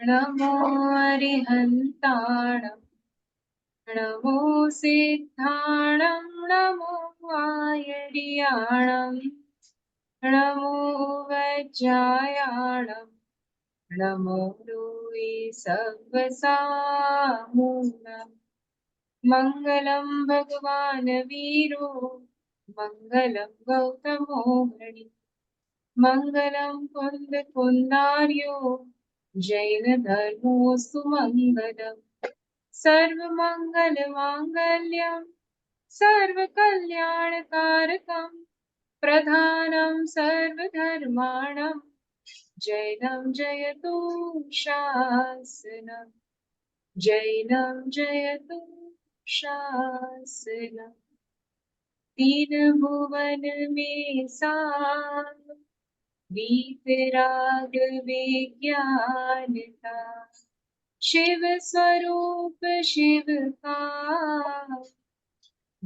नमो अरिहन्ताणं नमो सिद्धाणं नमो आयर्याणं नमो वज्रायाणं नमो रूय सव्वसामूलम् मङ्गलं भगवान् वीरो मङ्गलं गौतमो मणि मङ्गलं कुन्दकुन्दार्यो जैनधर्मोऽस्तु मङ्गलम् सर्वमङ्गलमाङ्गल्यं सर्वकल्याणकारकं प्रधानं सर्वधर्माणां जैनं जयतु शासनम् जैनं जयतु शासनम् तीन भुवन में सार वीतराग विज्ञानता शिव स्वरूप शिव का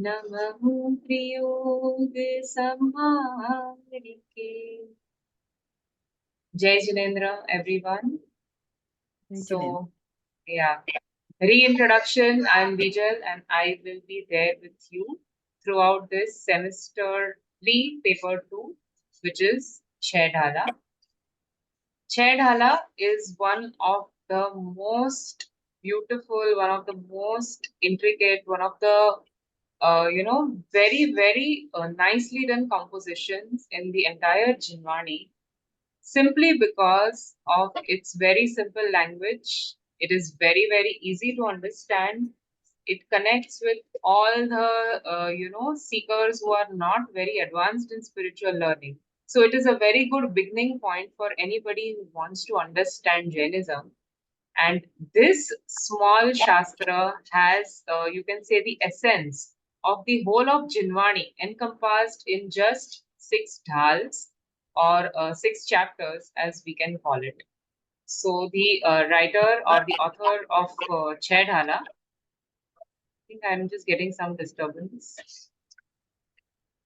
नमः त्रियोग संहार के जय Jinendra everyone. So yeah, reintroduction. I'm Vijal and I will be there with you throughout this semester 3 paper 2, which is Chhah Dhala. Chhah Dhala is one of the most beautiful, one of the most intricate, one of the very nicely done compositions in the entire Jinwani, simply because of its very simple language. It is very easy to understand. It connects with all the seekers who are not very advanced in spiritual learning. So it is a very good beginning point for anybody who wants to understand Jainism. And this small shastra has, you can say, the essence of the whole of Jinwani encompassed in just 6 dhals, or 6 chapters, as we can call it. So the writer or the author of Chhah Dhala, I think I'm just getting some disturbance.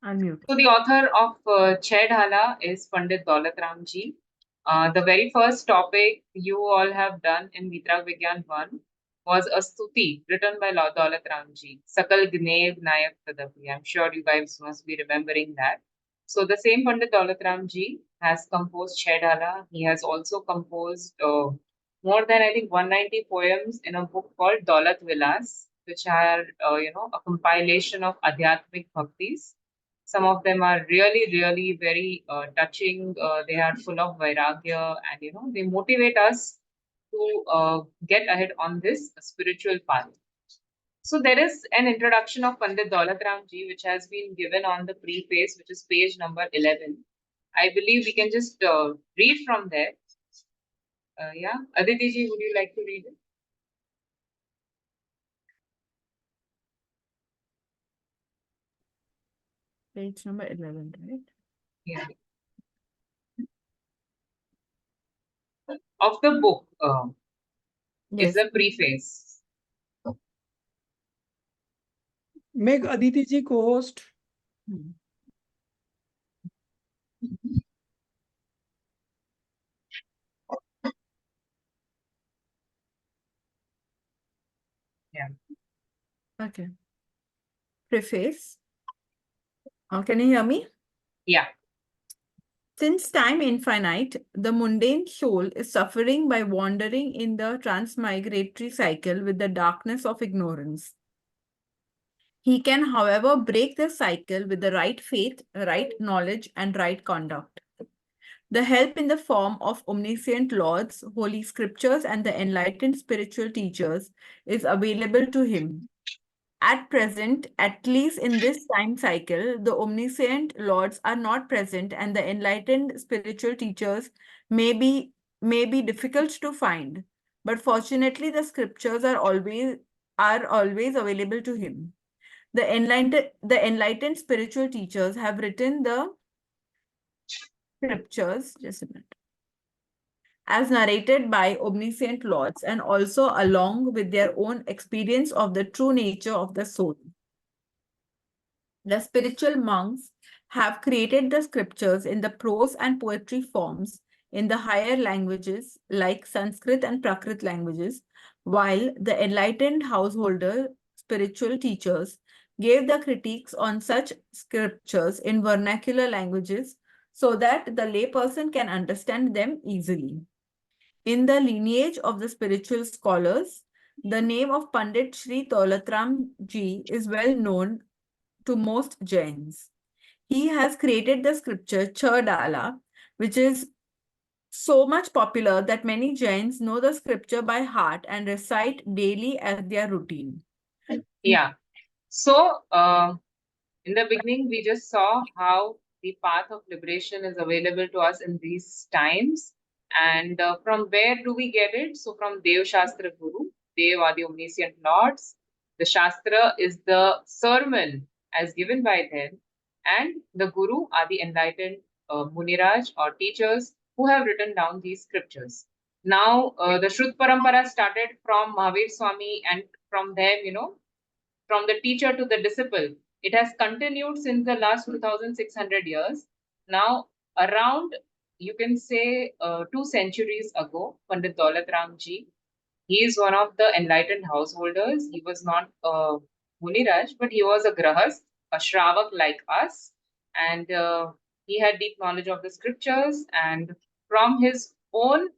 Unmute. So the author of Chhah Dhala is Pandit Daulat Ram Ji. The very first topic you all have done in Vitrag Vigyan 1 was a stuti written by Daulat Ram Ji, Sakal Gnev Nayak Tadapi. I'm sure you guys must be remembering that. So the same Pandit Daulat Ram Ji has composed Chhah Dhala. He has also composed more than, I think, 190 poems in a book called Daulat Vilas, which are a compilation of Adhyatmic Bhaktis. Some of them are really very touching. They are full of vairagya, and they motivate us to get ahead on this spiritual path. So there is an introduction of Pandit Daulat Ram Ji, which has been given on the preface, which is page number 11. I believe we can just read from there. Yeah, Aditi ji, would you like to read it? Page number 11, right? Yeah. Of the book is the preface. Make Aditi ji co-host. Yeah. Okay. Preface. Can you hear me? Yeah. Since time infinite, the mundane soul is suffering by wandering in the transmigratory cycle with the darkness of ignorance. He can, however, break the cycle with the right faith, right knowledge, and right conduct. The help in the form of omniscient lords, holy scriptures, and the enlightened spiritual teachers is available to him. At present, at least in this time cycle, the omniscient lords are not present, and the enlightened spiritual teachers may be difficult to find. But fortunately, the scriptures are always available to him. The enlightened spiritual teachers have written the scriptures, just a minute, as narrated by omniscient lords, and also along with their own experience of the true nature of the soul. The spiritual monks have created the scriptures in the prose and poetry forms in the higher languages like Sanskrit and Prakrit languages, while the enlightened householder spiritual teachers gave the critiques on such scriptures in vernacular languages so that the layperson can understand them easily. In the lineage of the spiritual scholars, the name of Pandit Sri Daulatram Ji is well known to most Jains. He has created the scripture Chhah Dhala, which is so much popular that many Jains know the scripture by heart and recite daily as their routine. Yeah. So, in the beginning, we just saw how the path of liberation is available to us in these times. And from where do we get it? So, from Dev Shastra Guru. Dev are the omniscient lords. The Shastra is the sermon as given by them. And the Guru are the enlightened Muniraj or teachers who have written down these scriptures. Now, the Shrut Parampara started from Mahavir Swami, and from them, from the teacher to the disciple. It has continued since the last 2,600 years. Now, around, you can say, 2 centuries ago, Pandit Daulatram Ji, he is one of the enlightened householders. He was not a Muniraj, but he was a Grahast, a Shravak like us. And he had deep knowledge of the scriptures. And from his own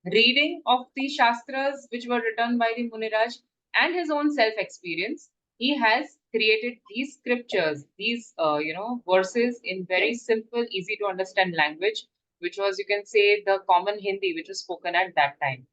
reading of the Shastras which were written by the Muniraj and his own self-experience, he has created these scriptures, these verses in very simple, easy to understand language, which was, you can say, the common Hindi which was spoken at that time.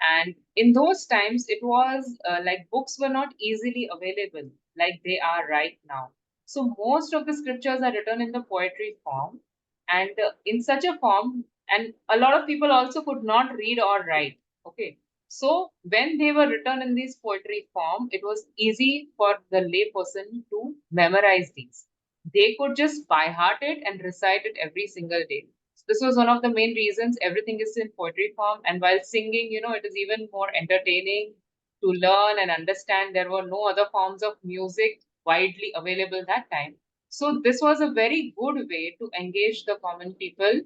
And in those times, it was like books were not easily available like they are right now. So most of the scriptures are written in the poetry form, and in such a form, and a lot of people also could not read or write. Okay. So when they were written in this poetry form, it was easy for the lay person to memorize these. They could just by heart it and recite it every single day. This was one of the main reasons everything is in poetry form. And while singing, it is even more entertaining to learn and understand. There were no other forms of music widely available that time. So this was a very good way to engage the common people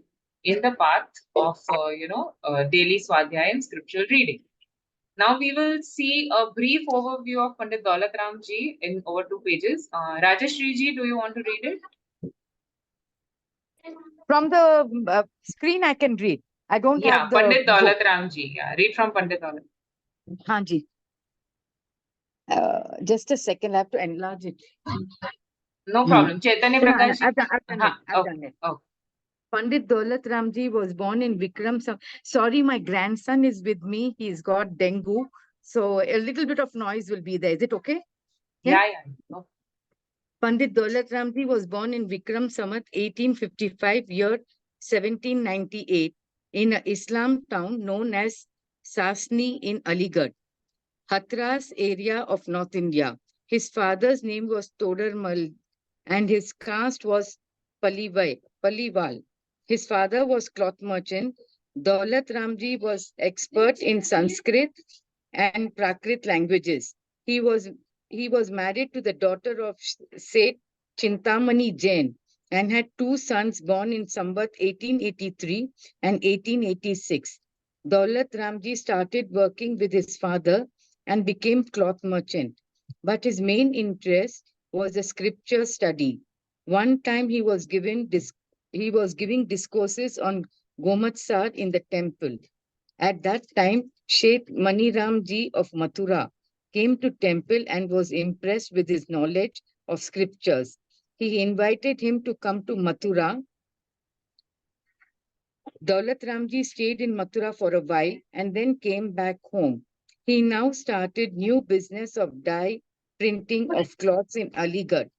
in the path of, daily swadhyaya and scriptural reading. Now we will see a brief overview of Pandit Daulatram Ji in over 2 pages. Rajeshri Ji, do you want to read it? From the screen, I can read. I don't have the Pandit book. Daulatram Ji. Yeah, read from Pandit Daulatram. Haan ji. Just a second, I have to enlarge it. No problem. Chaitanya Prakash Ji. I've done it. Oh. Pandit Daulat Ramji was born in Vikram. Sorry, my grandson is with me. He's got dengue. So a little bit of noise will be there. Is it okay? Yeah. No. Pandit Daulat Ramji was born in Vikram Samvat 1855, year 1798, in an Islam town known as Sasni in Aligarh, Hathras area of North India. His father's name was Todarmal and his caste was Paliwal. His father was cloth merchant. Daulat Ramji was expert in Sanskrit and Prakrit languages. He was married to the daughter of Seth Chintamani Jain and had 2 sons born in Samvat 1883 and 1886. Daulat Ramji started working with his father and became cloth merchant. But his main interest was the scripture study. One time he was giving discourses on Gomatsar in the temple. At that time, Sheth Maniram Ji of Mathura came to temple and was impressed with his knowledge of scriptures. He invited him to come to Mathura. Daulat Ramji stayed in Mathura for a while and then came back home. He now started new business of dye printing of cloths in Aligarh.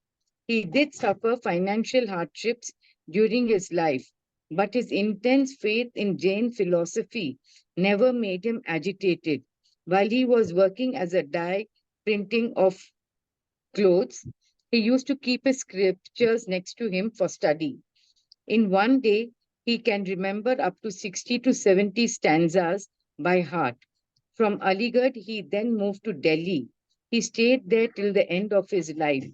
He did suffer financial hardships during his life, but his intense faith in Jain philosophy never made him agitated. While he was working as a dye printing of clothes, he used to keep his scriptures next to him for study. In one day, he can remember up to 60 to 70 stanzas by heart. From Aligarh, he then moved to Delhi. He stayed there till the end of his life.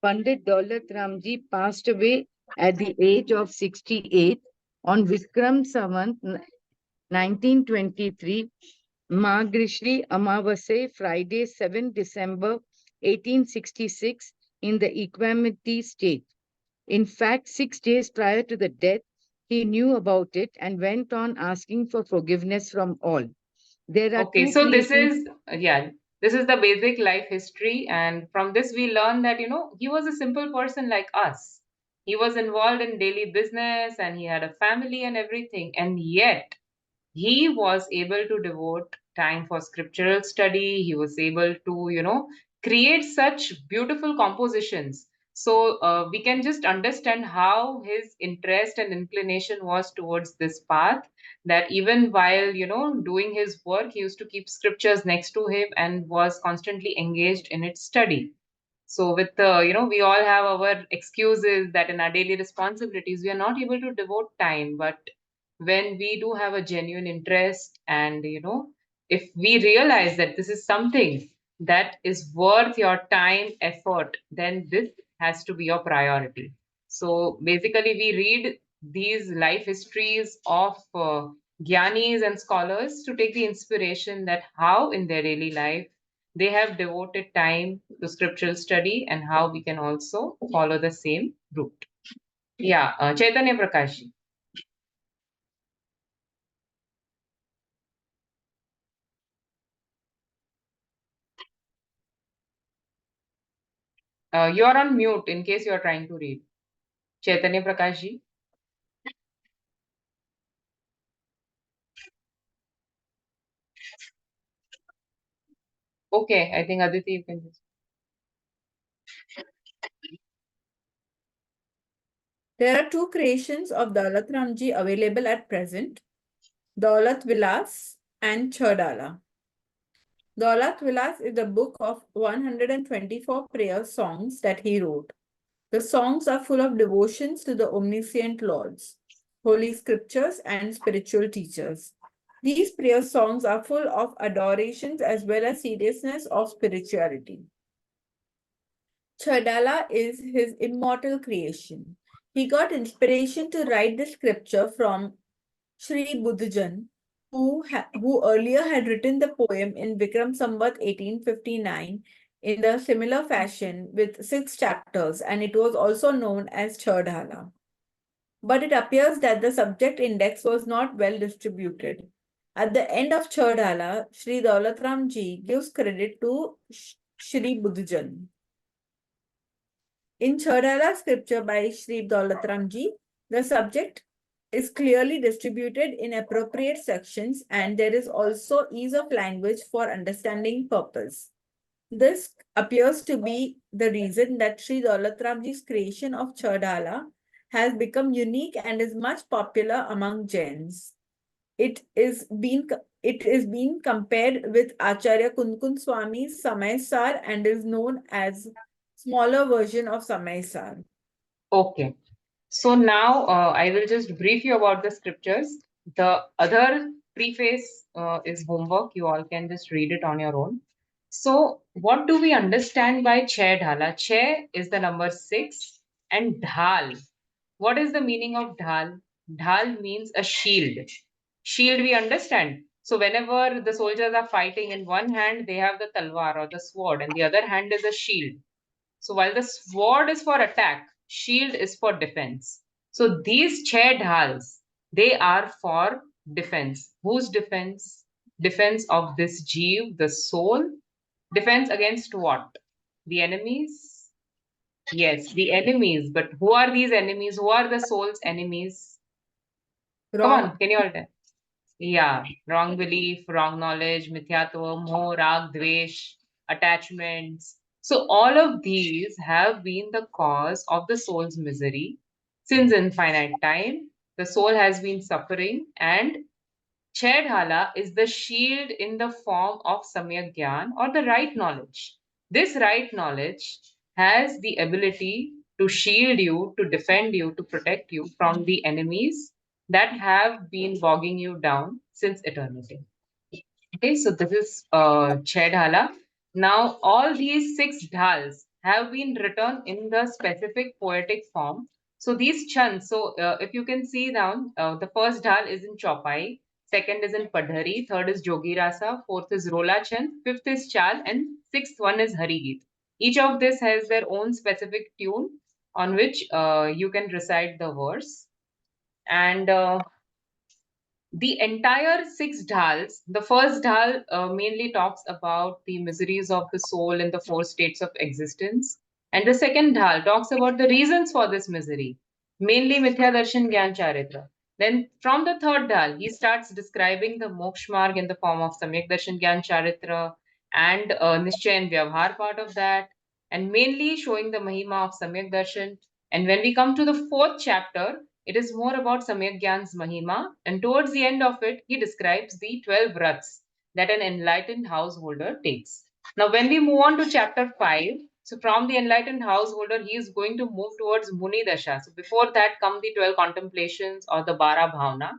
Pandit Daulat Ramji passed away at the age of 68 On Vikram Samvat 1923, Magrishri Amavase, Friday, 7 December 1866, in the equanimity state. In fact, 6 days prior to the death, he knew about it and went on asking for forgiveness from all. There are Okay, two so this creations. is, this is the basic life history. And from this, we learn that, he was a simple person like us. He was involved in daily business and he had a family and everything. And yet, he was able to devote time for scriptural study. He was able to, create such beautiful compositions. So we can just understand how his interest and inclination was towards this path, that even while, doing his work, he used to keep scriptures next to him and was constantly engaged in its study. So with the, we all have our excuses that in our daily responsibilities, we are not able to devote time. But when we do have a genuine interest and, if we realize that this is something that is worth your time, effort, then this has to be your priority. So basically, we read these life histories of Gyanis and scholars to take the inspiration that how in their daily life they have devoted time to scriptural study and how we can also follow the same route. Yeah, Chaitanya Prakash. You're on mute in case you're trying to read. Chaitanya Prakash ji. Okay, I think Aditi, you can just. There are two creations of Daulat Ramji available at present, Daulat Vilas and Chhah Dhala. Daulat Vilas is a book of 124 prayer songs that he wrote. The songs are full of devotions to the omniscient lords, holy scriptures, and spiritual teachers. These prayer songs are full of adorations as well as seriousness of spirituality. Chhah Dhala is his immortal creation. He got inspiration to write the scripture from Sri Buddhajan, who earlier had written the poem in Vikram Samvat 1859 in the similar fashion with 6 chapters, and it was also known as Chhah Dhala. But it appears that the subject index was not well distributed. At the end of Chhah Dhala, Sri Daulatram Ji gives credit to Sri Buddhajan. In Chhah Dhala scripture by Sri Daulatram Ji, the subject is clearly distributed in appropriate sections and there is also ease of language for understanding purpose. This appears to be the reason that Sri Daulatramji's creation of Chhah Dhala has become unique and is much popular among Jains. It is being compared with Acharya Kunkun Swami's Samay Sar and is known as smaller version of Samay Sar. Okay. So now I will just brief you about the scriptures. The other preface is homework. You all can just read it on your own. So what do we understand by Chhah Dhala? Chhah is the number 6 and Dhaal. What is the meaning of Dhaal? Dhaal means a shield. Shield we understand. So whenever the soldiers are fighting, in one hand they have the talwar or the sword and the other hand is a shield. So while the sword is for attack, shield is for defense. So these Chhah Dhals, they are for defense. Whose defense? Defense of this Jeev, the soul. Defense against what? The enemies? Yes, the enemies. But who are these enemies? Who are the soul's enemies? Come on, can you all tell? Yeah, wrong belief, wrong knowledge, mithyatva, moh, rag, dvesh, attachments. So all of these have been the cause of the soul's misery. Since infinite time, the soul has been suffering, and Chaitanya is the shield in the form of Samyak Gyan or the right knowledge. This right knowledge has the ability to shield you, to defend you, to protect you from the enemies that have been bogging you down since eternity. Okay, so this is Chaitanya. Now, all these 6 dhals have been written in the specific poetic form So these chants, so if you can see down, the first Dhaal is in Chaupai, second is in Padhari, third is Jogi Rasa, fourth is Rola Chant, fifth is Chal, and sixth one is Hari Geet. Each of this has their own specific tune on which you can recite the verse. And the entire six dhals, the first dhal mainly talks about the miseries of the soul in the four states of existence. And the second dhal talks about the reasons for this misery, mainly Mithya Darshan Gyan Charitra. Then from the third dhal, he starts describing the moksha marg in the form of Samyak Darshan Gyan Charitra and Nishchay and Vyavhar part of that, and mainly showing the Mahima of Samyak Darshan. And when we come to the fourth chapter, it is more about Samyak Gyan's Mahima, and towards the end of it, he describes the 12 vrats that an enlightened householder takes. Now, when we move on to chapter 5, so from the enlightened householder, he is going to move towards Muni Dasha. So before that come the 12 contemplations or the Bara Bhavna.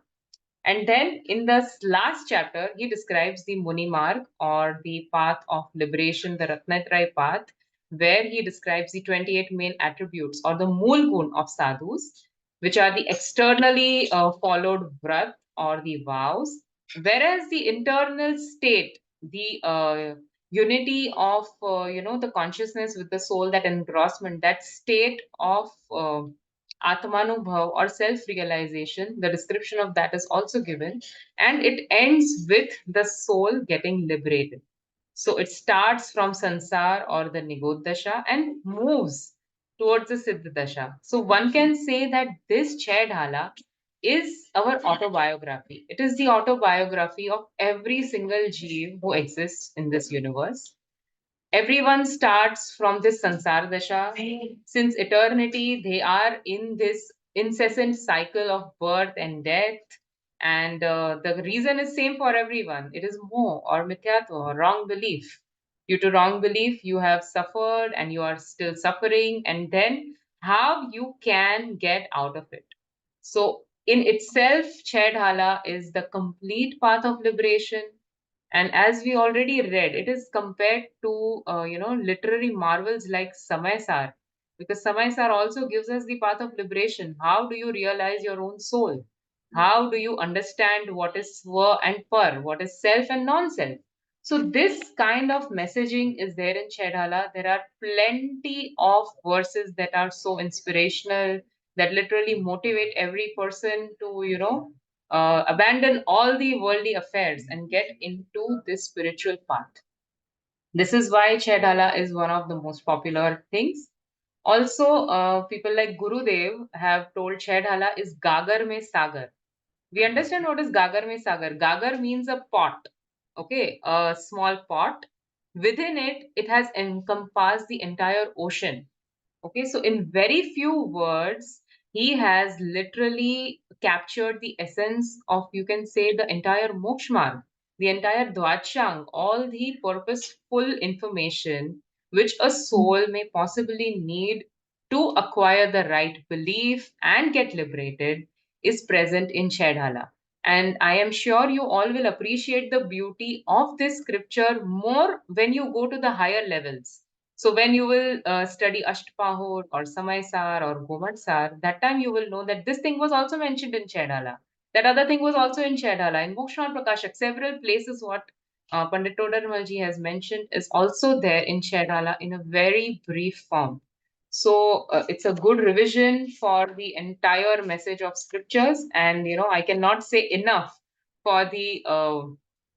And then in the last chapter, he describes the Muni Marg or the path of liberation, the Ratnatraya path, where he describes the 28 main attributes or the Mool Gun of sadhus, which are the externally followed vrat or the vows, whereas the internal state, the unity of the consciousness with the soul, that engrossment, that state of Atmanubhav or self-realization, the description of that is also given, and it ends with the soul getting liberated. So it starts from Sansar or the Nigodh Dasha and moves towards the Siddha Dasha. So one can say that this Chhah Dhala is our autobiography. It is the autobiography of every single Jeev who exists in this universe. Everyone starts from this Sansar Dasha. Since eternity, they are in this incessant cycle of birth and death. And the reason is same for everyone. It is moh or mithyatva or wrong belief. Due to wrong belief, you have suffered and you are still suffering. And then how you can get out of it. So in itself, Chhah Dhala is the complete path of liberation. And as we already read, it is compared to literary marvels like Samaysar, because Samaysar also gives us the path of liberation. How do you realize your own soul? How do you understand what is swa and par, what is self and non-self? So this kind of messaging is there in Chhah Dhala. There are plenty of verses that are so inspirational, that literally motivate every person to abandon all the worldly affairs and get into this spiritual path. This is why Chhah Dhala is one of the most popular things. Also, people like Gurudev have told Chhah Dhala is Gagar mein Sagar. We understand what is Gagar mein Sagar. Gagar means a pot, okay, a small pot. Within it, it has encompassed the entire ocean. Okay, so in very few words, he has literally captured the essence of, you can say, the entire moksha, the entire dvachang, all the purposeful information which a soul may possibly need to acquire the right belief and get liberated is present in Chhah Dhala. And I am sure you all will appreciate the beauty of this scripture more when you go to the higher levels. So when you will study Ashtapahur or Samaysar or Gomatsar, that time you will know that this thing was also mentioned in Chhah Dhala. That other thing was also in Chhah Dhala. In Moksha Prakashak, several places what Pandit Todarmalji has mentioned is also there in Chhah Dhala in a very brief form. So it's a good revision for the entire message of scriptures. And, I cannot say enough for the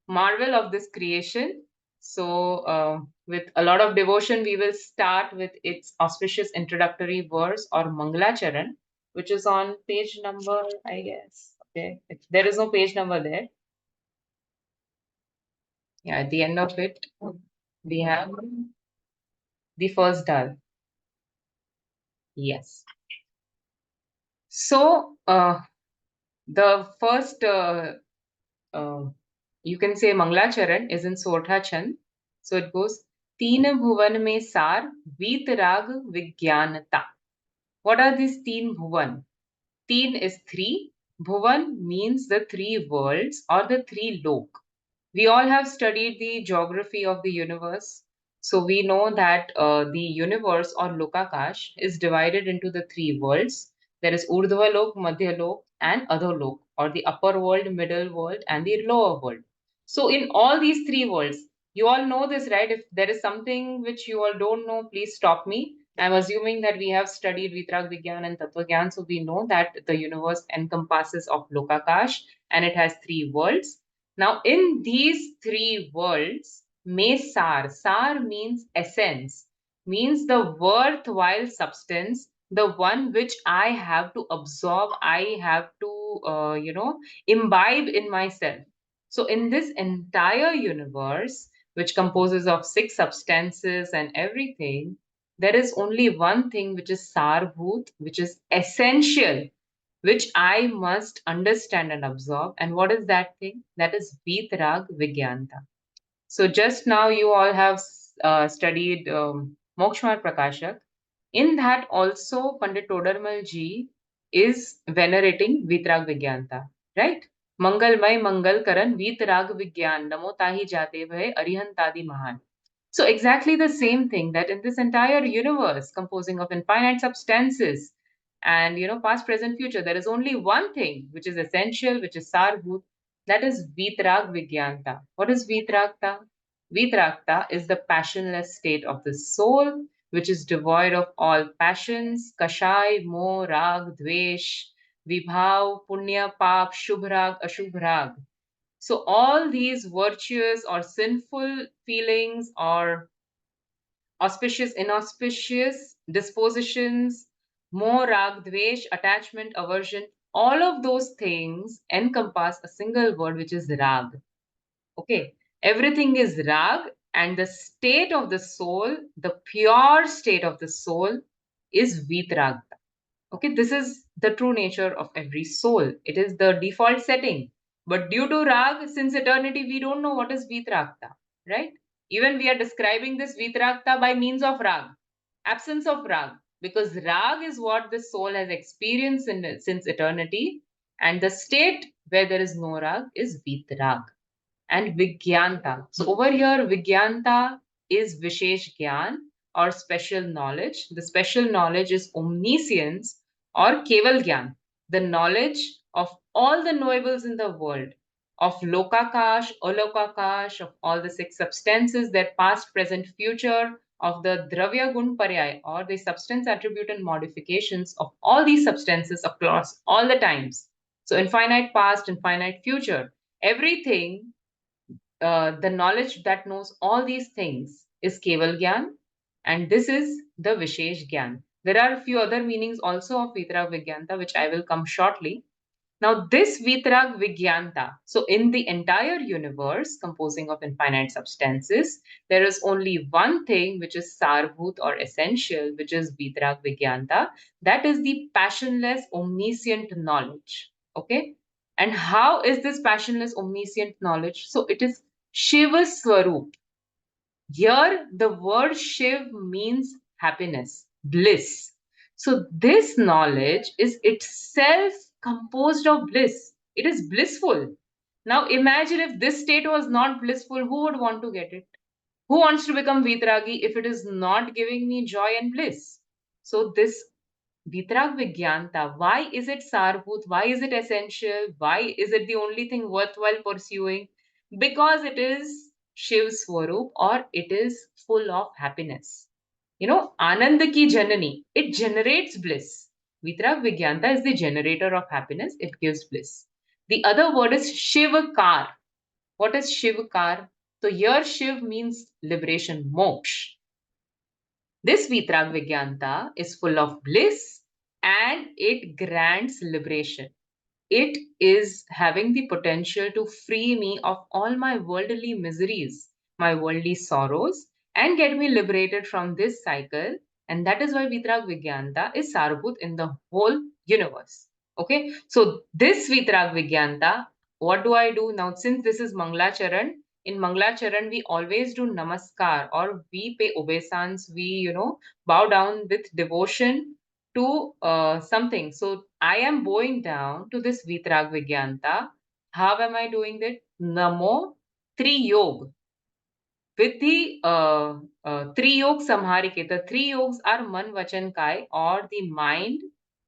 marvel of this creation. So with a lot of devotion, we will start with its auspicious introductory verse or Mangalacharan, which is on page number, I guess. Okay, there is no page number there. Yeah, at the end of it, we have the first Dhaal. Yes. So the first, you can say Mangalacharan is in Sotha Chand. So it goes, Teen Bhuvan mein sar, Veet Rag Vigyanata. What are these Teen Bhuvan? Teen is three. Bhuvan means the three worlds or the three lok. We all have studied the geography of the universe. So we know that the universe or Lokakash is divided into the three worlds. There is Urdhva Lok, Madhya Lok, and Adho Lok, or the upper world, middle world, and the lower world. So in all these three worlds, you all know this, right? If there is something which you all don't know, please stop me. I'm assuming that we have studied Vitrag Vigyan and Tattva Gyan, so we know that the universe encompasses of Lokakash and it has three worlds. Now, in these three worlds, may sar means essence, means the worthwhile substance, the one which I have to absorb, I have to, imbibe in myself. So in this entire universe, which composes of six substances and everything, there is only one thing which is Sarvut, which is essential, which I must understand and absorb. And what is that thing? That is Vitrag Vigyanta. So just now you all have studied Mokshmar Prakashak. In that also Pandit Todarmal ji is venerating Vitrag Vigyanta, right? Mangalmay Mangal Karan Vitrag Vigyan Namo Tahi Jate Bhai Arihantadi Mahan. So exactly the same thing, that in this entire universe composing of infinite substances and past, present, future, there is only one thing which is essential, which is Sarvut, that is Vitrag Vigyanta. What is Vitragta? Vitragta is the passionless state of the soul, which is devoid of all passions, Kashai, Moh, Rag, Dvesh, Vibhav, Punya, Pap, Shubhrag, Ashubhrag. So all these virtuous or sinful feelings or auspicious, inauspicious dispositions, more rag, dvesh, attachment, aversion, all of those things encompass a single word, which is rag. Okay, everything is rag, and the state of the soul, the pure state of the soul, is vitrag. Okay, this is the true nature of every soul. It is the default setting. But due to rag, since eternity, we don't know what is vitragta, right? Even we are describing this vitragta by means of rag, absence of rag, because rag is what the soul has experienced since eternity, and the state where there is no rag is vitrag. And Vigyanta. So over here, Vigyanta is Vishesh Gyan or special knowledge. The special knowledge is omniscience or Keval Gyan, the knowledge of all the knowables in the world, of Lokakash, Alokakash, of all the six substances, their past, present, future, of the Dravya Gun Paryay or the substance attribute and modifications of all these substances across all the times. So infinite past, infinite future, everything, the knowledge that knows all these things is Keval Gyan, and this is the Vishesh Gyan. There are a few other meanings also of Vitrag Vigyanta, which I will come shortly. Now, this Vitrag Vigyanta, so in the entire universe composing of infinite substances, there is only one thing which is Sarvut or essential, which is Vitrag Vigyanta. That is the passionless, omniscient knowledge. Okay? And how is this passionless, omniscient knowledge? So it is Shiva Swarup. Here, the word Shiv means happiness, bliss. So, this knowledge is itself composed of bliss. It is blissful. Now, imagine if this state was not blissful, who would want to get it? Who wants to become Vitragi if it is not giving me joy and bliss? So, this Vitrag Vigyanta, why is it Sarvut? Why is it essential? Why is it the only thing worthwhile pursuing? Because it is Shiv Swarup, or it is full of happiness. Ananda ki Janani, it generates bliss. Vitrag Vigyanta is the generator of happiness, it gives bliss. The other word is Shivkar. What is Shivkar? So here Shiv means liberation, moksha. This Vitrag Vigyanta is full of bliss and it grants liberation. It is having the potential to free me of all my worldly miseries, my worldly sorrows, and get me liberated from this cycle. And that is why Vitrag Vigyanta is Sarvut in the whole universe. Okay, so this Vitrag Vigyanta, what do I do now? Since this is Mangalacharan, in Mangalacharan, we always do namaskar, or we pay obeisance, we, bow down with devotion to something. So I am bowing down to this Vitrag Vigyanta. How am I doing that? Namo Triyog. With the Triyog Samharike, the three yogs are Man, Vachan, Kai, or the mind,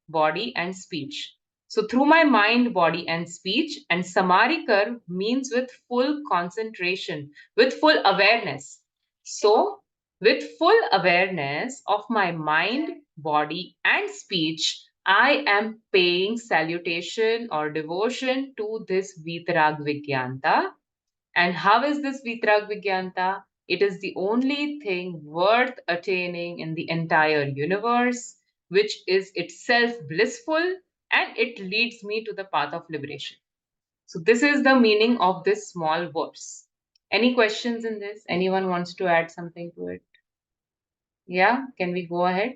body, and speech. So through my mind, body, and speech, and Samarikar means with full concentration, with full awareness. So with full awareness of my mind, body, and speech, I am paying salutation or devotion to this Vitarag Vigyanta. And how is this Vitarag Vigyanta? It is the only thing worth attaining in the entire universe, which is itself blissful, and it leads me to the path of liberation. So this is the meaning of this small verse. Any questions in this? Anyone wants to add something to it? Yeah, can we go ahead?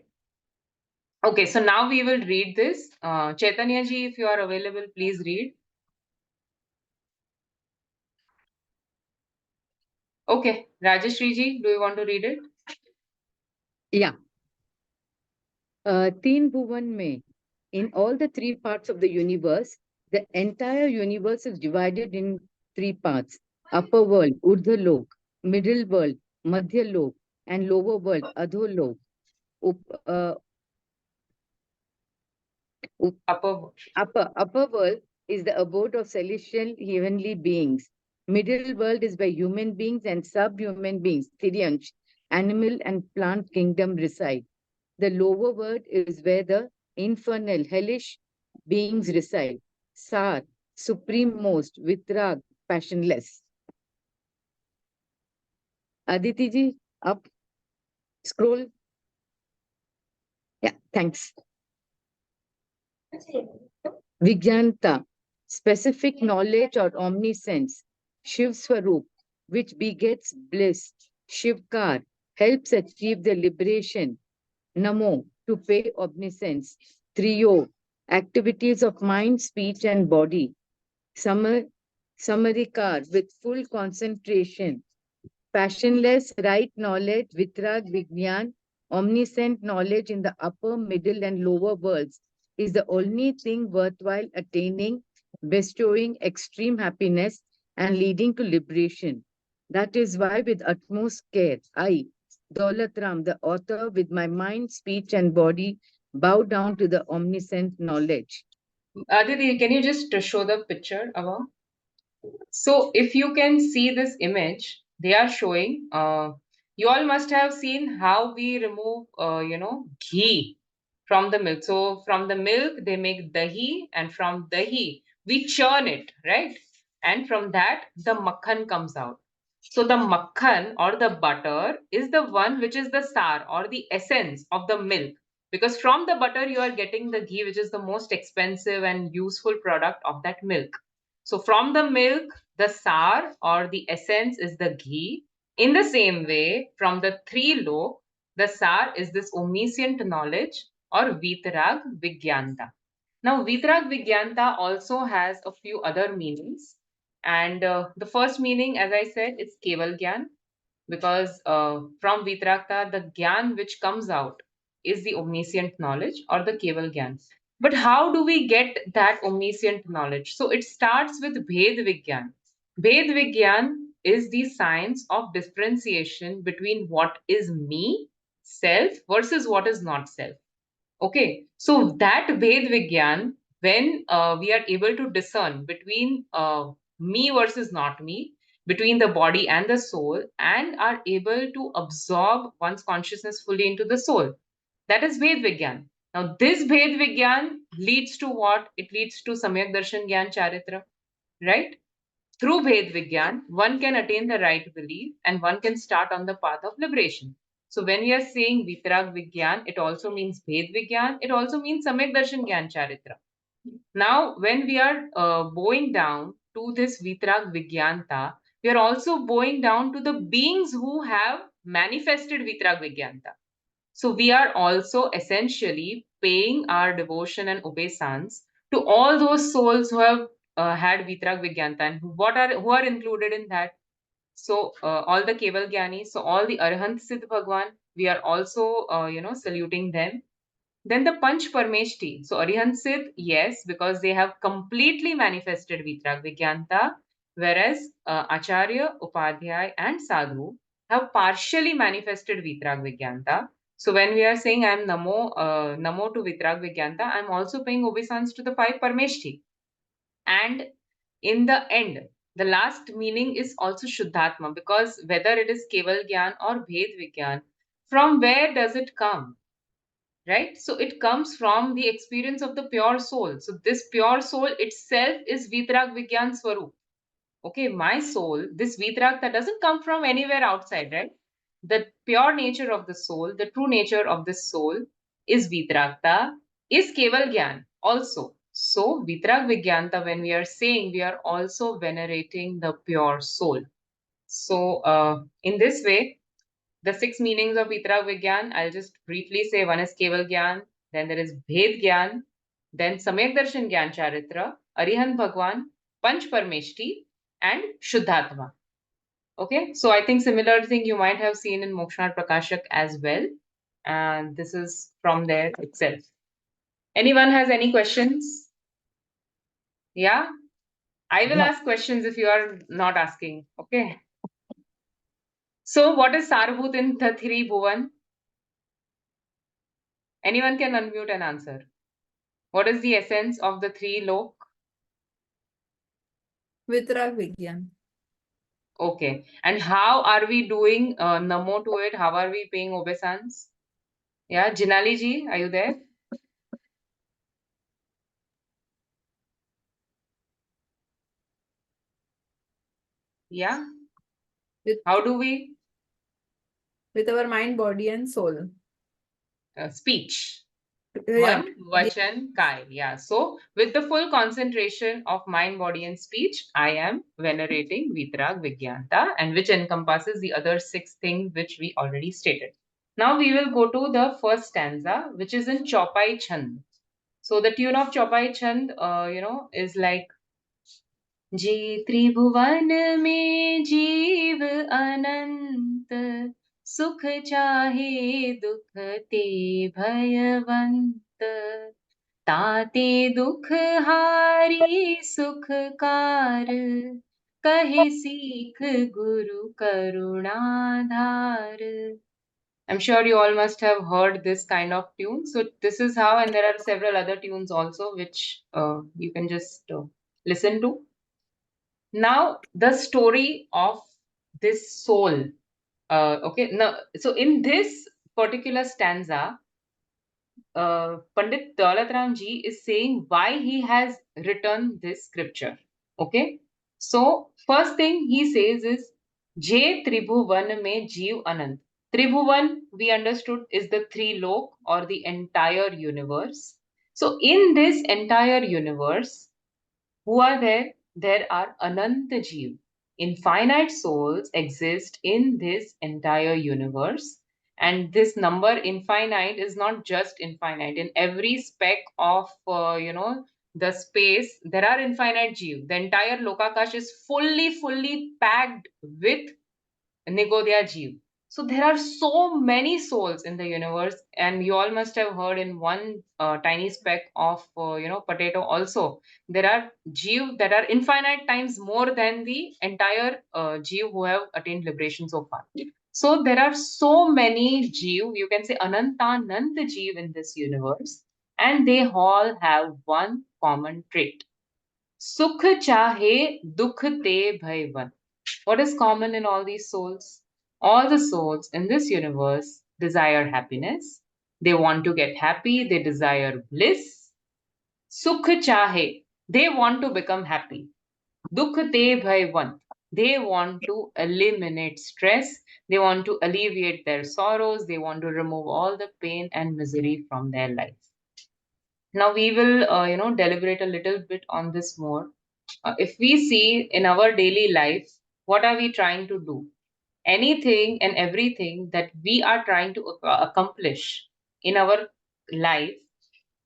Okay, so now we will read this. Chaitanya ji, if you are available, please read. Okay, Rajeshri ji, do you want to read it? Yeah. Teen Bhuvan mein, in all the three parts of the universe, the entire universe is divided in three parts: upper world, Urdhva Lok; middle world, Madhya Lok; and lower world, Adho Lok. Upper world is the abode of celestial heavenly beings. Middle world is where human beings and subhuman beings, Tiryansh, animal and plant kingdom reside. The lower world is where the infernal, hellish beings reside. Sar, supreme most, Vitrag, passionless. Aditi ji, up, scroll. Yeah, thanks. Vigyanta, specific knowledge or omniscience. Shiv Swarup, which begets bliss. Shivkar, helps achieve the liberation. Namo, to pay obeisance. Triyo, activities of mind, speech, and body. Samarikar, with full concentration. Passionless, right knowledge, Vitrag Vigyan, omniscient knowledge in the upper, middle, and lower worlds is the only thing worthwhile attaining, bestowing extreme happiness, and leading to liberation. That is why, with utmost care, I, Daulat Ram, the author, with my mind, speech, and body, bow down to the omniscient knowledge. Aditi, can you just show the picture above? So if you can see this image, they are showing, you all must have seen how we remove, ghee from the milk. So from the milk, they make dahi, and from dahi, we churn it, right? And from that, the makhan comes out. So the makhan or the butter is the one which is the star or the essence of the milk. Because from the butter, you are getting the ghee, which is the most expensive and useful product of that milk. So from the milk, the sar or the essence is the ghee. In the same way, from the three lok, the sar is this omniscient knowledge or Vitarag Vigyanta. Now, Vitarag Vigyanta also has a few other meanings. And the first meaning, as I said, is Keval Gyan, because from Vitaragta, the Gyan which comes out is the omniscient knowledge or the Keval Gyan. But how do we get that omniscient knowledge? So it starts with Bhed Vigyan. Bhed Vigyan is the science of differentiation between what is me, self, versus what is not self. Okay, so that Bhed Vigyan, when we are able to discern between me versus not me, between the body and the soul, and are able to absorb one's consciousness fully into the soul, that is Bhed Vigyan. Now, this Bhed Vigyan leads to what? It leads to Samyak Darshan Gyan Charitra, right? Through Bhed Vigyan, one can attain the right belief and one can start on the path of liberation. So when we are saying Vitarag Vigyan, it also means Bhed Vigyan, it also means Samyak Darshan Gyan Charitra. Now, when we are bowing down to this Vitarag Vigyanta, we are also bowing down to the beings who have manifested Vitarag Vigyanta. So we are also essentially paying our devotion and obeisance to all those souls who have had Vitarag Vigyanta, and who are included in that. So all the Keval Gyanis, so all the Arhant Siddh Bhagwan, we are also saluting them. Then the Panch Parmeshti. So Arihant Siddh, yes, because they have completely manifested Vitarag Vigyanta, whereas Acharya, Upadhyay, and Sadhu have partially manifested Vitarag Vigyanta. So when we are saying I am Namo to Vitrag Vigyanta, I am also paying obeisance to the 5 Parmeshti. And in the end, the last meaning is also Shuddhatma, because whether it is Keval Gyan or Bhed Vigyan, from where does it come? Right? So it comes from the experience of the pure soul. So this pure soul itself is Vitrag Vigyan Swarup. Okay, my soul, this Vitrakta doesn't come from anywhere outside, right? The pure nature of the soul, the true nature of the soul is Vitrakta, is Keval Gyan also. So, Vitrag Vigyanta, when we are saying, we are also venerating the pure soul. So, in this way, the 6 meanings of Vitrag Vigyan, I'll just briefly say. One is Keval Gyan, then there is Bhed Gyan, then Samyak Darshan Gyan Charitra, Arihant Bhagwan, Panch Parmeshti, and Shuddhatma. Okay, so I think similar thing you might have seen in Mokshnad Prakashak as well. And this is from there itself. Anyone has any questions? Yeah? I will ask questions if you are not asking. Okay. So what is Sarvut in the 3 Bhuvan? Anyone can unmute and answer. What is the essence of the 3 Lok? Vitrag Vigyan. Okay. And how are we doing Namo to it? How are we paying obeisance? Yeah, Jinali ji, are you there? Yeah. With, How do we? with our mind, body, and soul. Speech. Yeah. Man, Vachan, Kai. Yeah. So, with the full concentration of mind, body, and speech, I am venerating Vitrag Vigyanta, and which encompasses the other 6 things which we already stated. Now, we will go to the first stanza, which is in Chaupai Chand. So, the tune of Chaupai Chand, is like जे त्रिभुवन में जीव अनंत सुख चाहे दुख ते भयवंत ताते दुख हारी सुखकार कहे सीख गुरु करुणाधार. I'm sure you all must have heard this kind of tune. So this is how, and there are several other tunes also which you can just listen to. Now, the story of this soul. Okay, now, so in this particular stanza, Pandit Daulatram ji is saying why he has written this scripture. Okay, so first thing he says is Je Tribhuvan mein Jeev Anand. Tribhuvan, we understood, is the 3 lok or the entire universe. So in this entire universe, who are there? There are Ananta Jeev. Infinite souls exist in this entire universe. And this number infinite is not just infinite. In every speck of, the space, there are infinite Jeev. The entire Lokakash is fully packed with Nigodya Jeev. So there are so many souls in the universe, and you all must have heard in one tiny speck of potato also. There are Jeev that are infinite times more than the entire Jeev who have attained liberation so far. So there are so many Jeev, you can say Anantanant Jeev in this universe, and they all have one common trait. Sukh chahe dukh te bhaivan. What is common in all these souls? All the souls in this universe desire happiness. They want to get happy. They desire bliss. Sukh chahe. They want to become happy. Dukh te bhaivan. They want to eliminate stress. They want to alleviate their sorrows. They want to remove all the pain and misery from their life. Now we will, deliberate a little bit on this more. If we see in our daily life, what are we trying to do? Anything and everything that we are trying to accomplish in our life,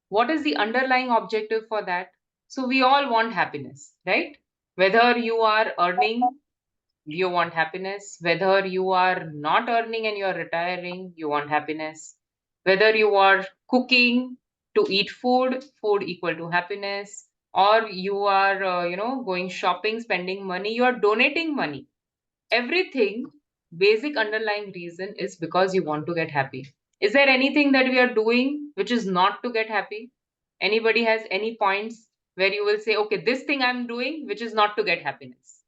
what is the underlying objective for that? So we all want happiness, right? Whether you are earning, you want happiness. Whether you are not earning and you are retiring, you want happiness. Whether you are cooking to eat food, food equal to happiness, or you are, going shopping, spending money, you are donating money. Everything, basic underlying reason is because you want to get happy. Is there anything that we are doing which is not to get happy? Anybody has any points where you will say, okay, this thing I'm doing which is not to get happiness?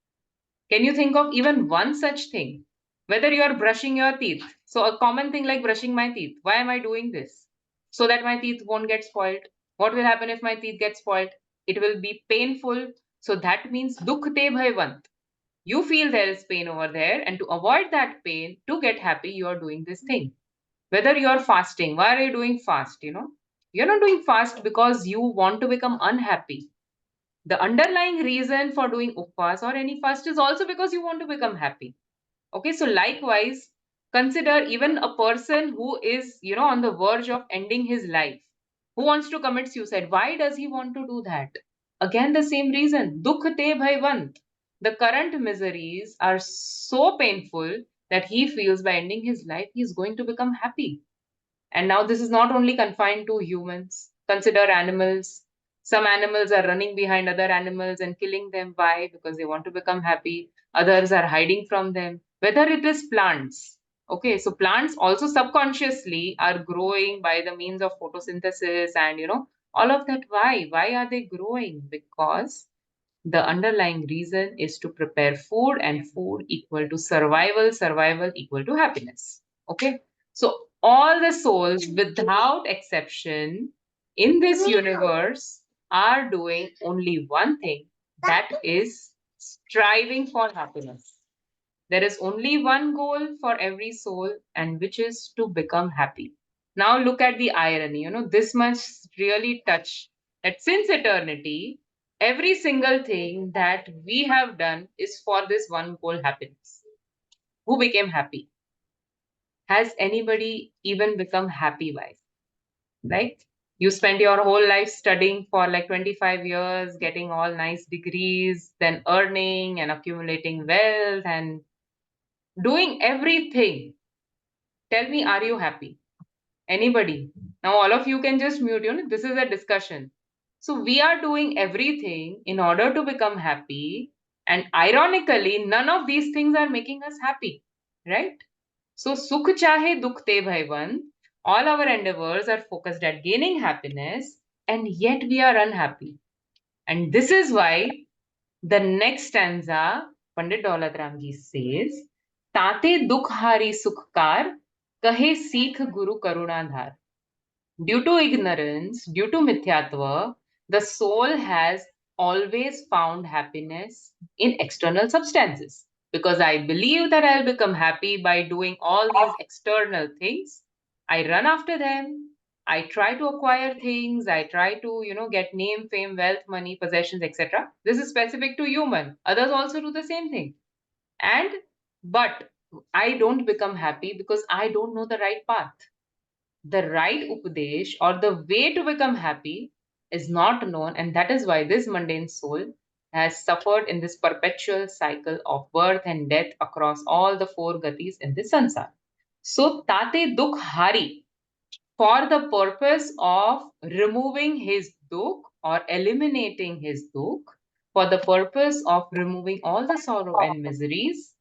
Can you think of even one such thing? Whether you are brushing your teeth. So a common thing like brushing my teeth. Why am I doing this? So that my teeth won't get spoiled. What will happen if my teeth get spoiled? It will be painful. So that means dukhte bhaivant. You feel there is pain over there, and to avoid that pain, to get happy, you are doing this thing. Whether you are fasting, why are you doing fast? You're not doing fast because you want to become unhappy. The underlying reason for doing upvas or any fast is also because you want to become happy. Okay, so likewise, consider even a person who is, on the verge of ending his life, who wants to commit suicide. Why does he want to do that? Again, the same reason. Dukh te bhaivant. The current miseries are so painful that he feels by ending his life, he is going to become happy. And now this is not only confined to humans. Consider animals. Some animals are running behind other animals and killing them. Why? Because they want to become happy. Others are hiding from them. Whether it is plants. Okay, so plants also subconsciously are growing by the means of photosynthesis and all of that. Why? Why are they growing? Because the underlying reason is to prepare food, and food equal to survival, survival equal to happiness. Okay, so all the souls without exception in this universe are doing only one thing, that is striving for happiness. There is only one goal for every soul, and which is to become happy. Now look at the irony. This must really touch that since eternity, every single thing that we have done is for this one goal, happiness. Who became happy? Has anybody even become happy by it? Right? You spent your whole life studying for like 25 years, getting all nice degrees, then earning and accumulating wealth and doing everything. Tell me, are you happy? Anybody? Now, all of you can just mute. This is a discussion. So, we are doing everything in order to become happy. And ironically, none of these things are making us happy. Right? So, sukh chahe dukh te bhaivan. All our endeavors are focused at gaining happiness, and yet we are unhappy. And this is why the next stanza, Pandit Daulat Ramji says, Tate dukh hari sukhkar, kahe sikh guru karunadhar. Due to ignorance, due to mithyatva, the soul has always found happiness in external substances. Because I believe that I'll become happy by doing all these external things, I run after them. I try to acquire things. I try to, get name, fame, wealth, money, possessions, etc. This is specific to human. Others also do the same thing. But I don't become happy because I don't know the right path. The right upadesh or the way to become happy is not known, and that is why this mundane soul has suffered in this perpetual cycle of birth and death across all the four gatis in this sansar. So tate dukh hari, for the purpose of removing his dukh or eliminating his dukh, for the purpose of removing all the sorrow and miseries,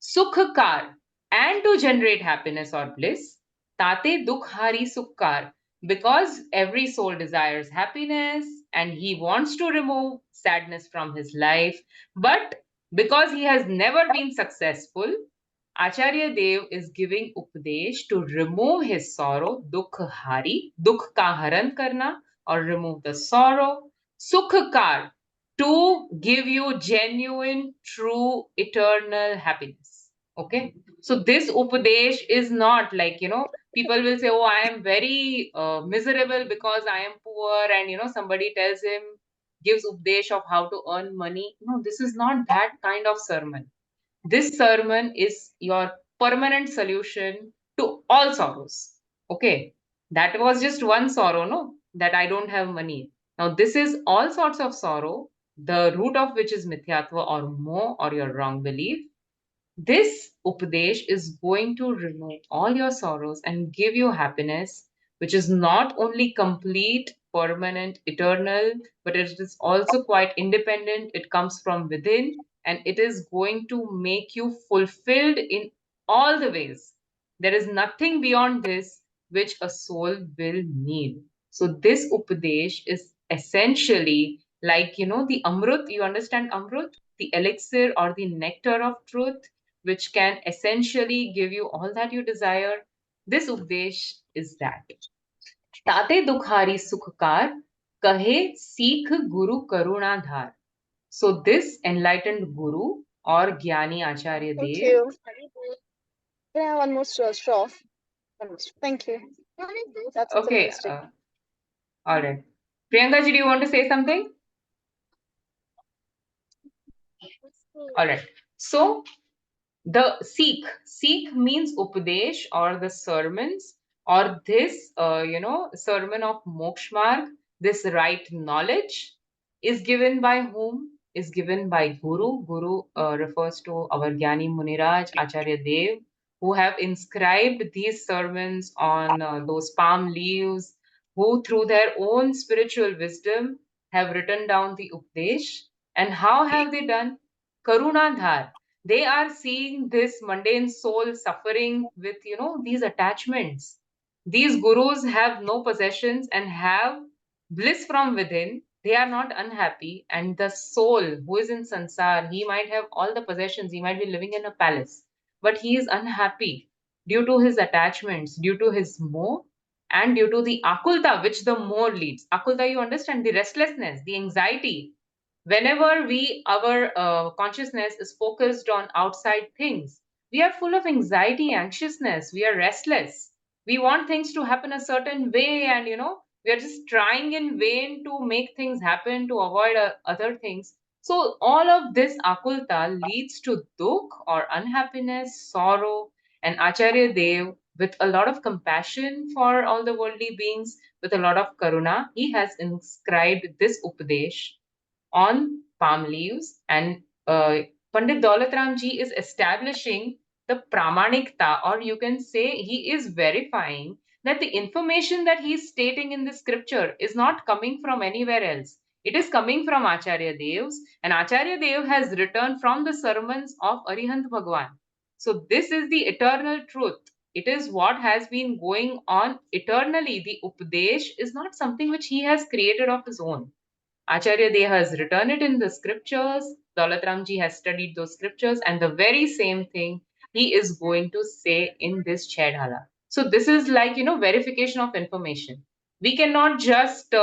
sukhkar, and to generate happiness or bliss, tate dukkhari sukkar, because every soul desires happiness and he wants to remove sadness from his life, but because he has never been successful, Acharya Dev is giving Upadesh to remove his sorrow, Dukh Hari, Dukh ka haran karna, or remove the sorrow, Sukh kar, to give you genuine, true, eternal happiness. Okay? So this Upadesh is not like, people will say, oh, I am very miserable because I am poor, and, somebody tells him, gives Upadesh of how to earn money. No, this is not that kind of sermon. This sermon is your permanent solution to all sorrows. Okay, that was just one sorrow, no? That I don't have money. Now, this is all sorts of sorrow, the root of which is mithyatva or moh or your wrong belief. This Upadesh is going to remove all your sorrows and give you happiness, which is not only complete, permanent, eternal, but it is also quite independent. It comes from within, and it is going to make you fulfilled in all the ways. There is nothing beyond this which a soul will need. So this Upadesh is essentially like, the Amrut, you understand Amrut? The elixir or the nectar of truth, which can essentially give you all that you desire. This Upadesh is that. Tate Dukhari Sukhkar, Kahe Sikh Guru Karunadhar. So this enlightened Guru or Gyani Acharya Thank Dev. you. Can I have one more straw? Thank you. That's Okay, fantastic. all right. Priyanka ji, do you want to say something? All right. So the Sikh means Upadesh or the sermons or this, sermon of Mokshmarg, this right knowledge is given by whom? Is given by Guru. Guru refers to our Gyani Muniraj, Acharya Dev, who have inscribed these sermons on those palm leaves, who through their own spiritual wisdom have written down the Upadesh. And how have they done? Karunadhar. They are seeing this mundane soul suffering with, these attachments. These gurus have no possessions and have bliss from within. They are not unhappy. And the soul who is in sansar, he might have all the possessions, he might be living in a palace, but he is unhappy due to his attachments, due to his moh, and due to the akulta, which the moh leads. Akulta, you understand, the restlessness, the anxiety. Whenever our consciousness is focused on outside things, we are full of anxiety, anxiousness, we are restless, we want things to happen a certain way, and we are just trying in vain to make things happen, to avoid other things. So all of this akulta leads to dukh or unhappiness, sorrow. And Acharya Dev, with a lot of compassion for all the worldly beings, with a lot of karuna, he has inscribed this upadesh on palm leaves. And Pandit Daulatram ji is establishing the pramanikta, or you can say he is verifying that the information that he is stating in the scripture is not coming from anywhere else. It is coming from Acharya Devs, and Acharya Dev has written from the sermons of Arihant Bhagwan. So this is the eternal truth. It is what has been going on eternally. The Upadesh is not something which he has created of his own. Acharya Dev has written it in the scriptures. Daulatramji has studied those scriptures, and the very same thing he is going to say in this Chhah. So this is like, verification of information. We cannot just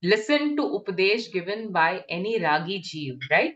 listen to Upadesh given by any Ragi Jeev, right?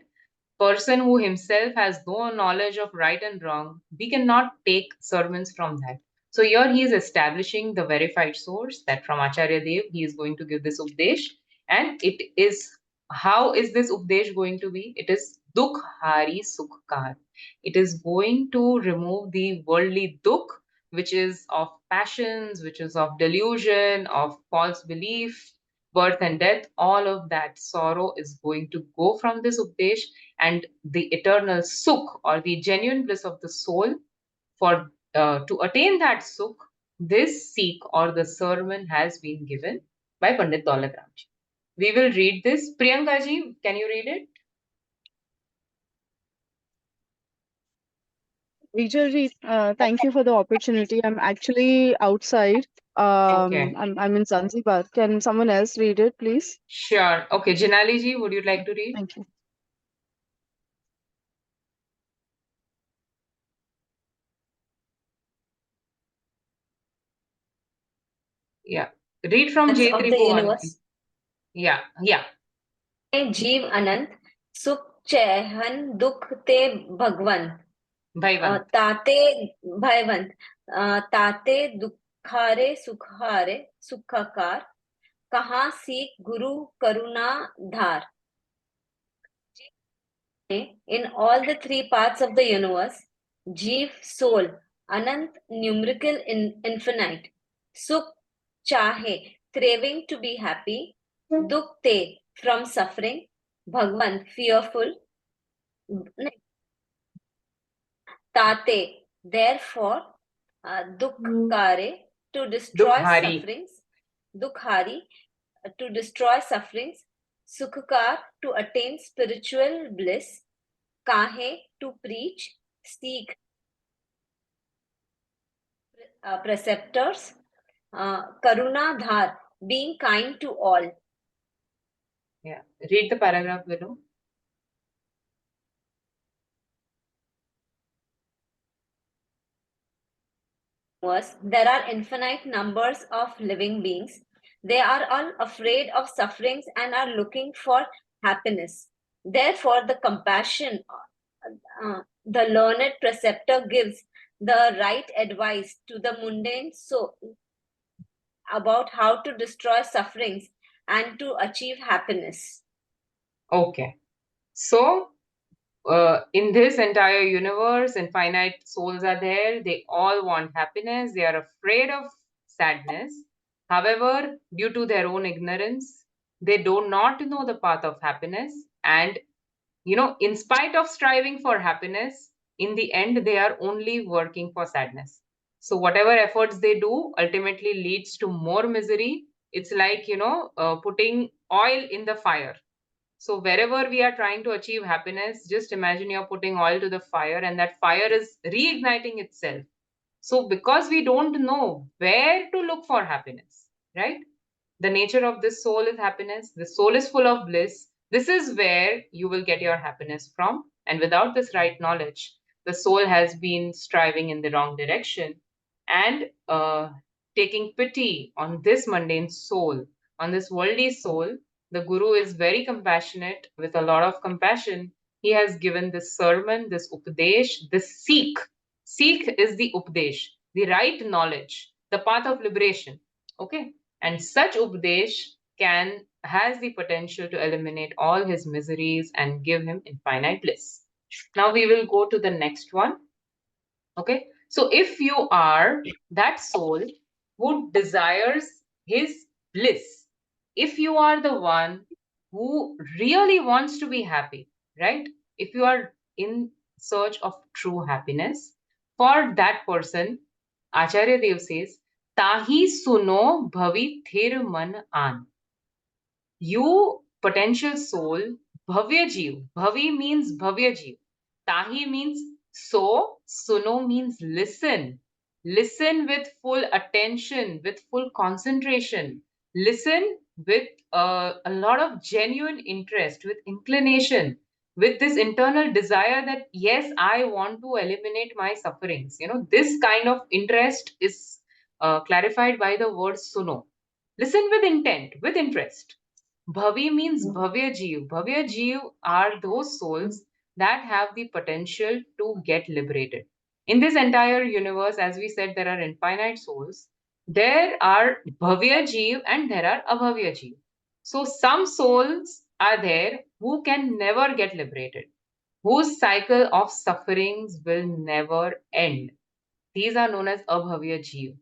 Person who himself has no knowledge of right and wrong, we cannot take sermons from that. So here he is establishing the verified source that from Acharya Dev, he is going to give this Updesh. And it is, how is this Updesh going to be? It is Dukh Hari Sukhkar. It is going to remove the worldly Dukh, which is of passions, which is of delusion, of false belief, birth and death. All of that sorrow is going to go from this Updesh, and the eternal sukh or the genuine bliss of the soul. For to attain that sukh, this seek or the sermon has been given by Pandit Daulatramji. We will read this. Priyanka ji, can you read it? Vijay, thank you for the opportunity. I'm actually outside. Okay, I'm in Zanzibar. Can someone else read it, please? sure. Okay, Janali ji, would you like to read? Thank you. Yeah, read from Of J. the Tribhuvan. universe. Yeah, yeah. जीव अनंत सुख चैहन दुख ते भगवंत Bhaivan. ताते भयवंत ताते दुखारे सुखारे सुखाकार कहाँ सीख गुरु करुणा धार. In all the three parts of the universe, Jeev, soul, Anant, numerical, infinite, Sukh, chahe, craving to be happy, Dukte, from suffering, Bhagwan, fearful, Tate, therefore, Dukkare, to destroy Dukhari. sufferings, Dukhari, to destroy sufferings, Sukhkar, to attain spiritual bliss, Kahe, to preach, seek, preceptors. Karuna Dhar, being kind to all. Yeah. Read the paragraph below. There are infinite numbers of living beings. They are all afraid of sufferings and are looking for happiness. Therefore, the compassion, the learned preceptor gives the right advice to the mundane soul about how to destroy sufferings and to achieve happiness. Okay. So, in this entire universe, infinite souls are there. They all want happiness. They are afraid of sadness. However, due to their own ignorance, they do not know the path of happiness. And, in spite of striving for happiness, in the end, they are only working for sadness. So, whatever efforts they do ultimately leads to more misery. It's like, putting oil in the fire. So wherever we are trying to achieve happiness, just imagine you're putting oil to the fire and that fire is reigniting itself. So because we don't know where to look for happiness, right? The nature of this soul is happiness. The soul is full of bliss. This is where you will get your happiness from. And without this right knowledge, the soul has been striving in the wrong direction and taking pity on this mundane soul, on this worldly soul. The Guru is very compassionate. With a lot of compassion, he has given this sermon, this Upadesh, this Sikh. Sikh is the Upadesh, the right knowledge, the path of liberation. Okay. And such Upadesh has the potential to eliminate all his miseries and give him infinite bliss. Now we will go to the next one. Okay. So if you are that soul who desires his bliss, if you are the one who really wants to be happy, right? If you are in search of true happiness, for that person, Acharya Dev says, Tahi suno bhavi thir man an. You potential soul, Bhavya Jeev. Bhavi means Bhavya Jeev. Tahi means so. Suno means listen. Listen with full attention, with full concentration. Listen with a lot of genuine interest, with inclination, with this internal desire that, yes, I want to eliminate my sufferings. This kind of interest is clarified by the word suno. Listen with intent, with interest. Bhavi means Bhavya Jeev. Bhavya Jeev are those souls that have the potential to get liberated. In this entire universe, as we said, there are infinite souls. There are Bhavya Jeev and there are Abhavya Jeev. So some souls are there who can never get liberated, whose cycle of sufferings will never end. These are known as Abhavya Jeev.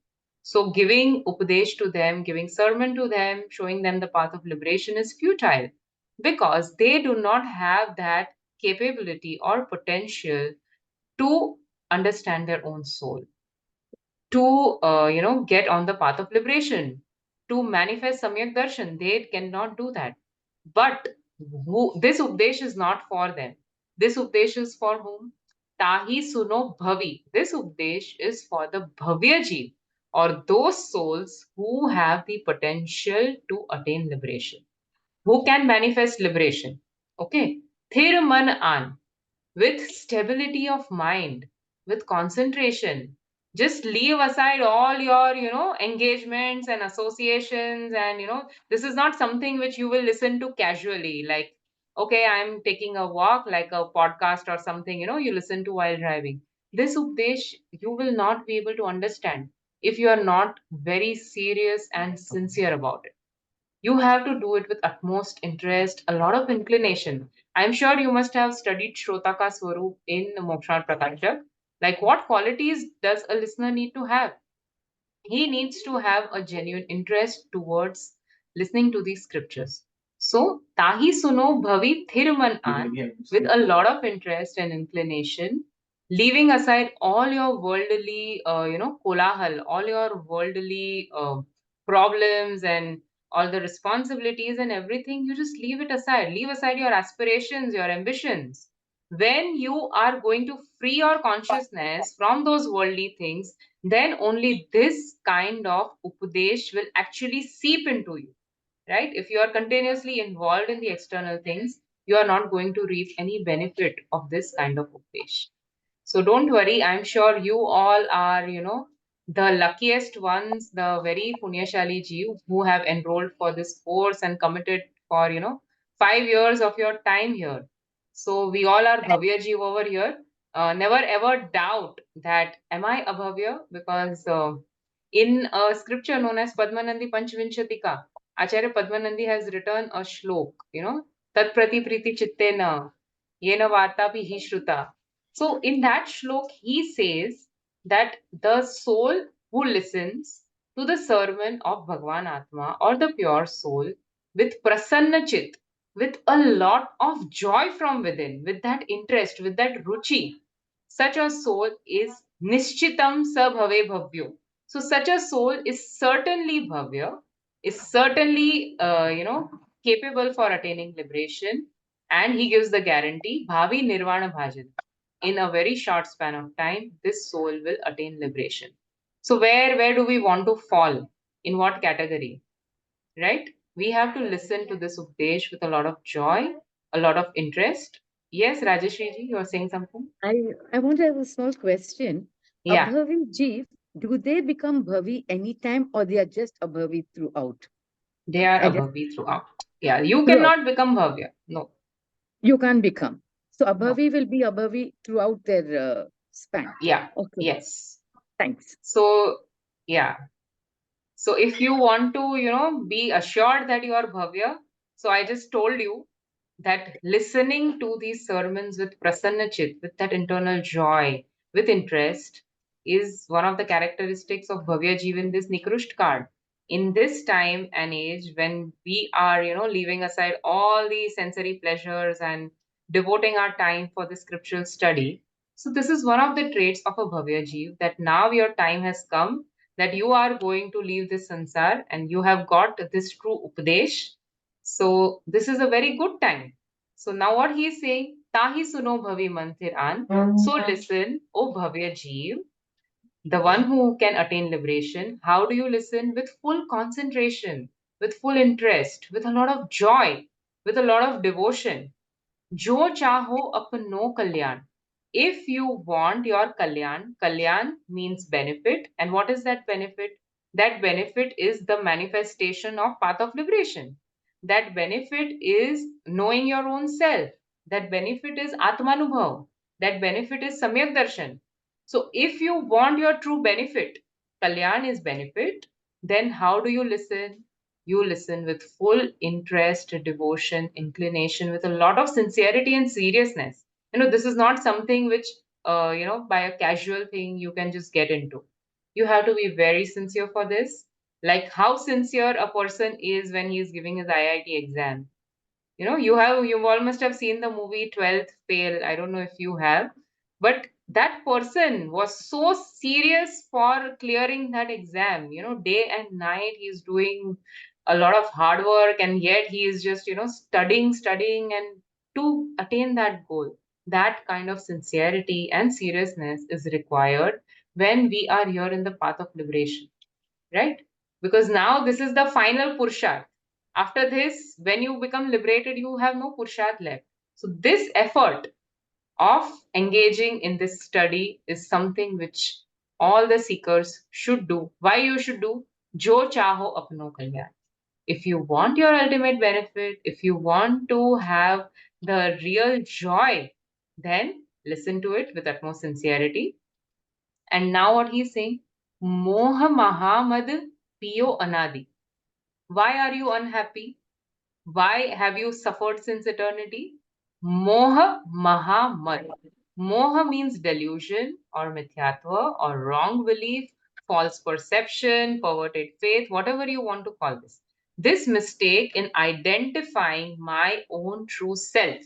So giving Upadesh to them, giving sermon to them, showing them the path of liberation is futile because they do not have that capability or potential to understand their own soul, to get on the path of liberation, to manifest Samyak Darshan. They cannot do that. But this Updesh is not for them. This Updesh is for whom? Tahi Suno Bhavi. This Updesh is for the Bhavya Jeev, or those souls who have the potential to attain liberation, who can manifest liberation. Okay. Thir man an, with stability of mind, with concentration. Just leave aside all your, engagements and associations. And, this is not something which you will listen to casually. Like, okay, I'm taking a walk, like a podcast or something, you listen to while driving. This Updesh, you will not be able to understand if you are not very serious and sincere about it. You have to do it with utmost interest, a lot of inclination. I'm sure you must have studied Shrotaka Swarup in Moksha Prakashak. Like, what qualities does a listener need to have? He needs to have a genuine interest towards listening to these scriptures. So, Tahi Suno Bhavi Thirman An, with a lot of interest and inclination, leaving aside all your worldly, kolahal, all your worldly problems and all the responsibilities and everything, you just leave it aside. Leave aside your aspirations, your ambitions. When you are going to free your consciousness from those worldly things, then only this kind of upadesh will actually seep into you, right? If you are continuously involved in the external things, you are not going to reap any benefit of this kind of upadesh. So don't worry, I'm sure you all are, the luckiest ones, the very Punyashali Jeev who have enrolled for this course and committed for, 5 years of your time here. So we all are Bhavya Jeev over here. Never ever doubt that, am I a Bhavya? Because in a scripture known as Padmanandi Panchvinshatika, Acharya Padmanandi has written a shlok, Tat Prati Priti Chittena, Yena Vartapi Hi Shruta. So in that shlok, he says that the soul who listens to the sermon of Bhagwan Atma or the pure soul with prasanna chit, with a lot of joy from within, with that interest, with that ruchi, such a soul is nishchitam sa bhave bhavyo. So such a soul is certainly bhavya, is certainly, capable for attaining liberation, and he gives the guarantee, bhavi nirvana bhajan. In a very short span of time, this soul will attain liberation. So where do we want to fall? In what category? Right? We have to listen to this Upadesh with a lot of joy, a lot of interest. Yes, Rajeshri ji, you are saying something? I want to have a small question. Yeah, Abhavi Jeev, do they become Bhavi anytime or they are just Abhavi throughout? they are I just abhavi throughout. Yeah, you throughout. cannot become bhavya. No, You can't become. So no. Abhavi will be Abhavi throughout their span. Yeah, Okay, yes. thanks. So, yeah. So if you want to, be assured that you are bhavya, so I just told you that listening to these sermons with prasanna chit, with that internal joy, with interest, is one of the characteristics of bhavya jeev in this nikrusht card. In this time and age, when we are, leaving aside all the sensory pleasures and devoting our time for the scriptural study, so this is one of the traits of a bhavya jeev, that now your time has come, that you are going to leave this sansar and you have got this true upadesh. So this is a very good time. So now what he is saying, Tahi suno bhavi mantir an. So listen, O bhavya jeev, the one who can attain liberation. How do you listen? With full concentration, with full interest, with a lot of joy, with a lot of devotion. Jo chaho apno kalyan. If you want your kalyan, kalyan means benefit. And what is that benefit? That benefit is the manifestation of path of liberation. That benefit is knowing your own self. That benefit is atmanubhav. That benefit is samyak darshan. So if you want your true benefit, kalyan is benefit, then how do you listen? You listen with full interest, devotion, inclination, with a lot of sincerity and seriousness. This is not something which, by a casual thing you can just get into. You have to be very sincere for this. Like how sincere a person is when he is giving his IIT exam. You all must have seen the movie 12th Fail. I don't know if you have, but that person was so serious for clearing that exam. Day and night he's doing a lot of hard work, and yet he is just, studying and to attain that goal. That kind of sincerity and seriousness is required when we are here in the path of liberation, right? Because now this is the final pursharth. After this, when you become liberated, you have no pursharth left. So this effort of engaging in this study is something which all the seekers should do. Why you should do? Jo chaho apno kalyan. If you want your ultimate benefit, if you want to have the real joy, then listen to it with utmost sincerity. And now what he's saying, Moha Mahamad Piyo Anadi. Why are you unhappy? Why have you suffered since eternity? Moha Mahamad. Moha means delusion or mithyatva or wrong belief, false perception, perverted faith, whatever you want to call this. This mistake in identifying my own true self.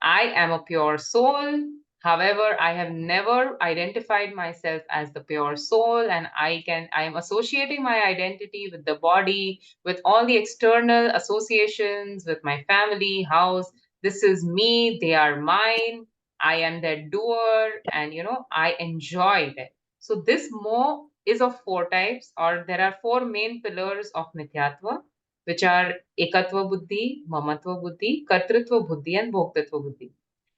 I am a pure soul. However, I have never identified myself as the pure soul, and I am associating my identity with the body, with all the external associations, with my family, house. this is me, they are mine, I am their doer, and I enjoy that. So this moh is of four types, or there are four main pillars of mithyatva, which are ekatva buddhi, mamatva buddhi, kartritva buddhi, and bhoktatva buddhi.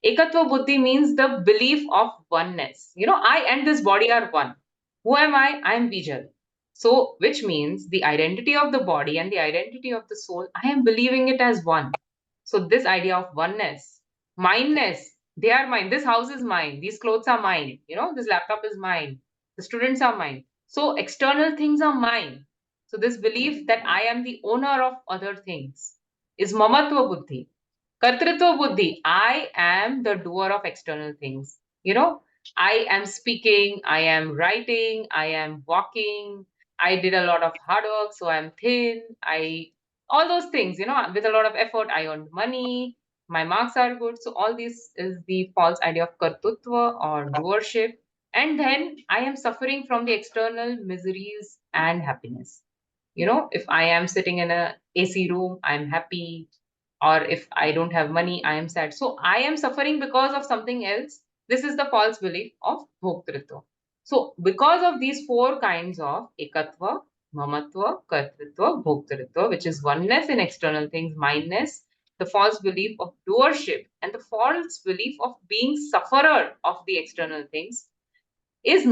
Ekatva buddhi means the belief of oneness. I and this body are one. Who am I? I am Bijal. So, which means the identity of the body and the identity of the soul, I am believing it as one. So, this idea of oneness, mineness, they are mine. This house is mine. These clothes are mine. This laptop is mine. The students are mine. So, external things are mine. So, this belief that I am the owner of other things is mamatva buddhi. Kartritva buddhi, I am the doer of external things. I am speaking, I am writing, I am walking, I did a lot of hard work, so I'm thin. All those things, with a lot of effort, I earned money, my marks are good. So all this is the false idea of kartutva or doership. And then I am suffering from the external miseries and happiness. If I am sitting in a AC room, I'm happy. Or if I don't have money, I am sad. So I am suffering because of something else. This is the false belief of bhoktritva. So because of these four kinds of ekatva, mamatva, kartritva, bhoktritva, which is oneness in external things, mindness, the false belief of doership, and the false belief of being sufferer of the external things is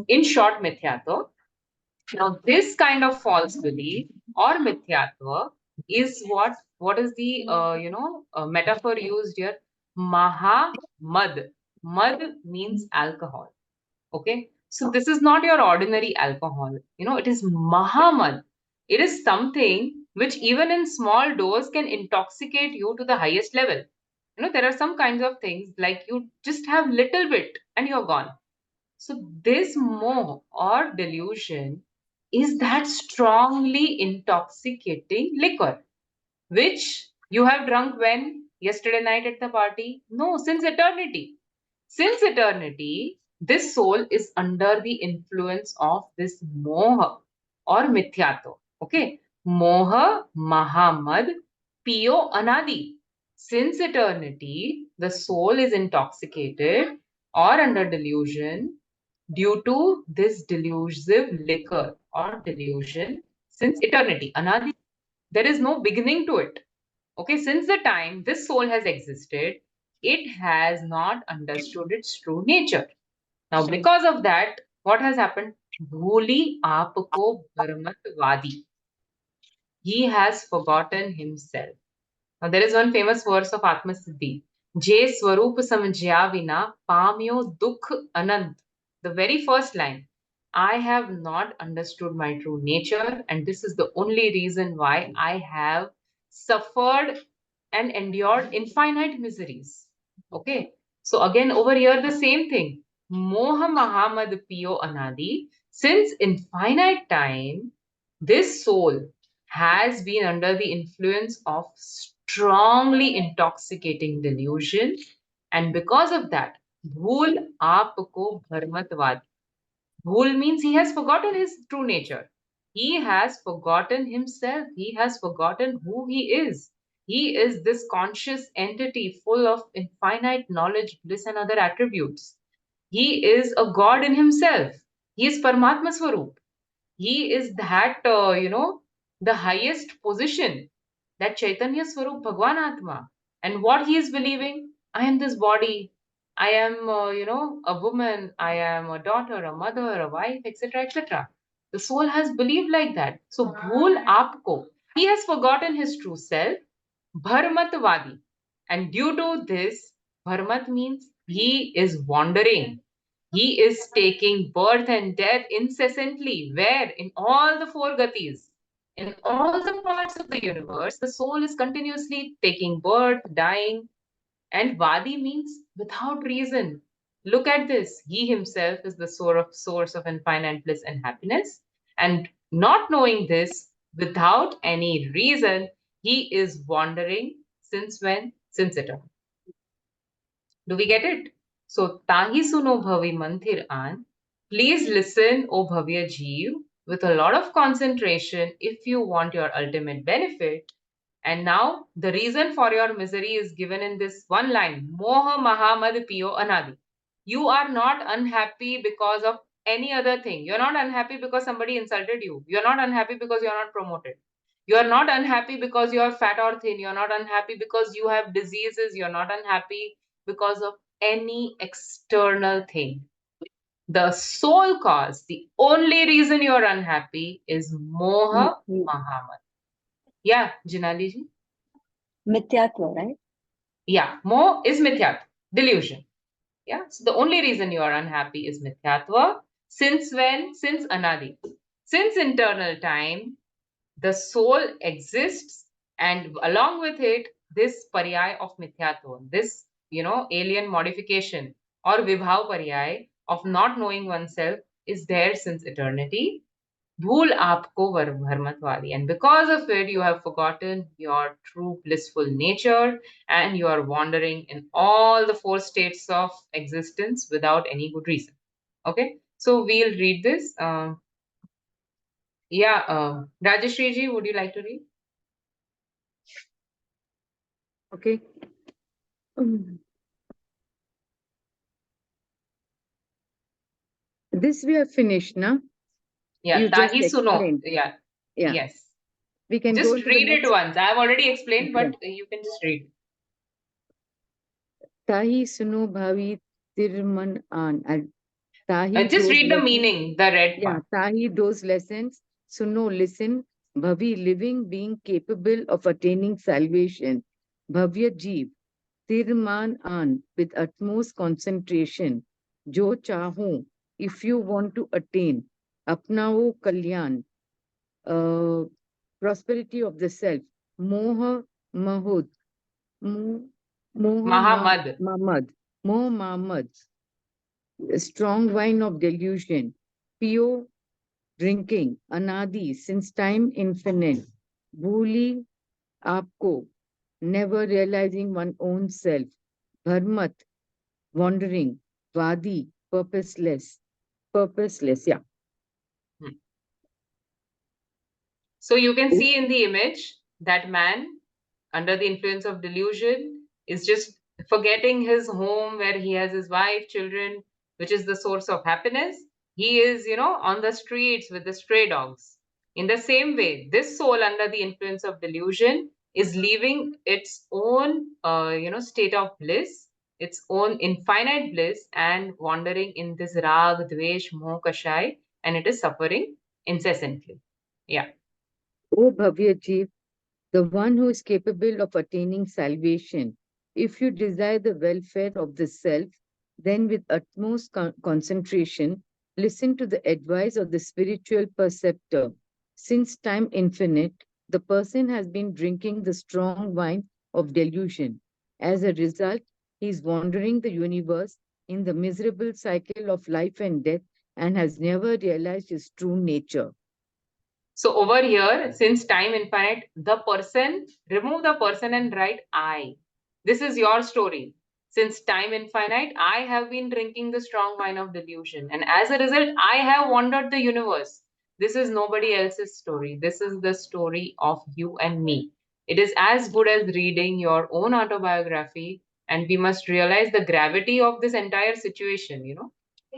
in short mithyatva. Now, this kind of false belief or mithyatva is what is the metaphor used here? Mahamad. Mad means alcohol. Okay, so this is not your ordinary alcohol. It is Mahamad. It is something which even in small dose can intoxicate you to the highest level. There are some kinds of things like you just have little bit and you're gone. So this moh or delusion is that strongly intoxicating liquor, which you have drunk when? Yesterday night at the party? No, since eternity. Since eternity, this soul is under the influence of this moha or mithyatva. Okay, moha, mahamad, piyo, anadi. Since eternity, the soul is intoxicated or under delusion due to this delusive liquor or delusion since eternity. Anadi, there is no beginning to it. Okay, since the time this soul has existed, it has not understood its true nature. Now, because of that, what has happened? Bhuli aapko bharmatvadi. He has forgotten himself. Now, there is one famous verse of Atma Siddhi. Je swarup samjya vina pamyo dukh anant. The very first line. I have not understood my true nature, and this is the only reason why I have suffered and endured infinite miseries. Okay. So again, over here, the same thing. Moha Mahamad Piyo Anadi. Since infinite time, this soul has been under the influence of strongly intoxicating delusion, and because of that, bhul aapko bharmatvad. Bhul means he has forgotten his true nature. He has forgotten himself. He has forgotten who he is. He is this conscious entity full of infinite knowledge, bliss, and other attributes. He is a God in himself. He is Paramatma Swarup. He is that, the highest position, that Chaitanya Swarup Bhagwan Atma. And what he is believing, I am this body. I am, a woman. I am a daughter, a mother, a wife, etc., etc. The soul has believed like that. So, bhul aapko. He has forgotten his true self, bharmatvadi. And due to this, bharmat means he is wandering. He is taking birth and death incessantly. Where? In all the four gatis. In all the parts of the universe, the soul is continuously taking birth, dying, and Vadi means without reason. Look at this. He himself is the source of infinite bliss and happiness. And not knowing this, without any reason, he is wandering since when? Since eternity. Do we get it? So, Tahi Suno Bhavi Manthir An. Please listen, O Bhavya Jeev, with a lot of concentration if you want your ultimate benefit. And now the reason for your misery is given in this one line. Moha Mahamad Piyo Anadi. You are not unhappy because of any other thing. You're not unhappy because somebody insulted you. You're not unhappy because you're not promoted. You're not unhappy because you're fat or thin. You're not unhappy because you have diseases. You're not unhappy because of any external thing. The sole cause, the only reason you're unhappy is Moha Mahamad. Yeah, Jinali ji? Mithyatva, right? Yeah, Moh is Mithyatva, delusion. Yeah, so the only reason you are unhappy is Mithyatva. Since when? Since Anadi. Since eternal time, the soul exists, and along with it, this paryay of Mithyatva, this, alien modification or Vibhav paryay of not knowing oneself is there since eternity. Dhul aapko bharmatwali. And because of it, you have forgotten your true blissful nature and you are wandering in all the four states of existence without any good reason. Okay, so we'll read this. Rajeshri ji, would you like to read? Okay. This we have finished, now. Yeah, You just Tahi Suno. explained. Yeah. Yeah. Yes. We can Just go to the read it next. once. I have already explained, Okay. but you can just read. Tahi suno bhavi tirman an. Tahi Just those read the lessons- meaning, the red Yeah, part. Tahi those lessons. Suno, listen. Bhavi, living, being capable of attaining salvation. Bhavya jeev, tirman an, with utmost concentration. Jo chaho, if you want to attain. Apnao kalyan, prosperity of the self. Moha mahud, moha Mahamad. mamad, moha mamad, strong wine of delusion. Pure drinking, anadi, since time infinite. Bhuli aapko, never realizing one's own self. Bharmat, wandering. Vadi, purposeless. Purposeless, yeah. So you can see in the image that man, under the influence of delusion, is just forgetting his home where he has his wife, children, which is the source of happiness. He is, on the streets with the stray dogs. In the same way, this soul, under the influence of delusion, is leaving its own, state of bliss, its own infinite bliss, and wandering in this rag, dvesh, moh, kashai, and it is suffering incessantly. Yeah. O Bhavya Jeev, the one who is capable of attaining salvation. If you desire the welfare of the self, then with utmost concentration, listen to the advice of the spiritual perceptor. Since time infinite, the person has been drinking the strong wine of delusion. As a result, he is wandering the universe in the miserable cycle of life and death and has never realized his true nature. So over here, since time infinite, remove the person and write I. This is your story. Since time infinite, I have been drinking the strong wine of delusion. And as a result, I have wandered the universe. This is nobody else's story. This is the story of you and me. It is as good as reading your own autobiography. And we must realize the gravity of this entire situation,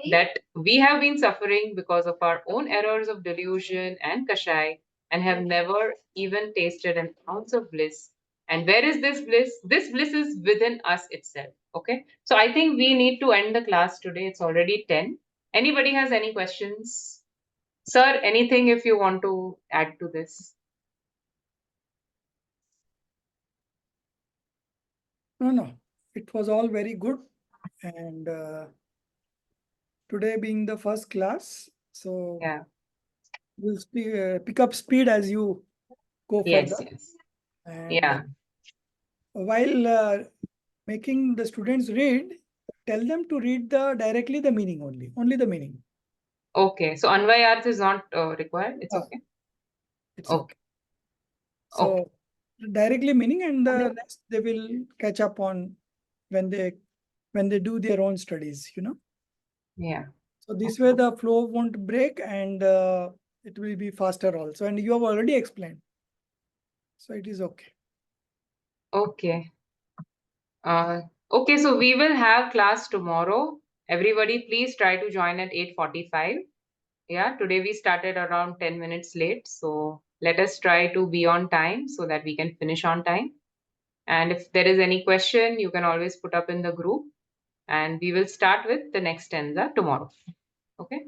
that we have been suffering because of our own errors of delusion and kashai and have never even tasted an ounce of bliss. And where is this bliss? This bliss is within us itself. Okay. So I think we need to end the class today. It's already 10. Anybody has any questions? Sir, anything if you want to add to this? No. It was all very good. And today being the first class, so Yeah. we'll pick up speed as you go Yes, further. yes. And Yeah. while making the students read, tell them to read directly the meaning only the meaning. Okay. So Anvayarth is not required. It's Ah, okay. It's Okay. okay. So Okay. directly meaning, and the rest they will catch up on when they do their own studies, Yeah. So this way the flow won't break, and it will be faster also. And you have already explained, so it is okay. Okay. Okay, so we will have class tomorrow. Everybody, please try to join at 8:45. Yeah, today we started around 10 minutes late. So let us try to be on time so that we can finish on time. And if there is any question, you can always put up in the group. And we will start with the next stanza tomorrow. Okay.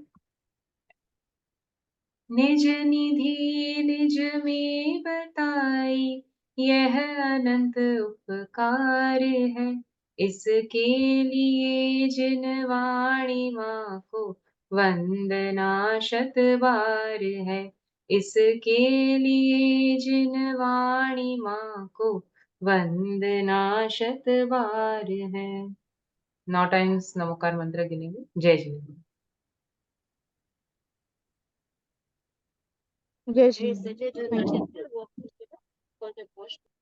निज निधि निज में बताई यह अनंत उपकार है इसके लिए जिन वाणी माँ को वंदना शत बार है इसके लिए जिन वाणी माँ को वंदना शत बार है 9 टाइम्स नमोकार मंत्र गिनेंगे जय Jinendra Jai Shri Ram. Thank you.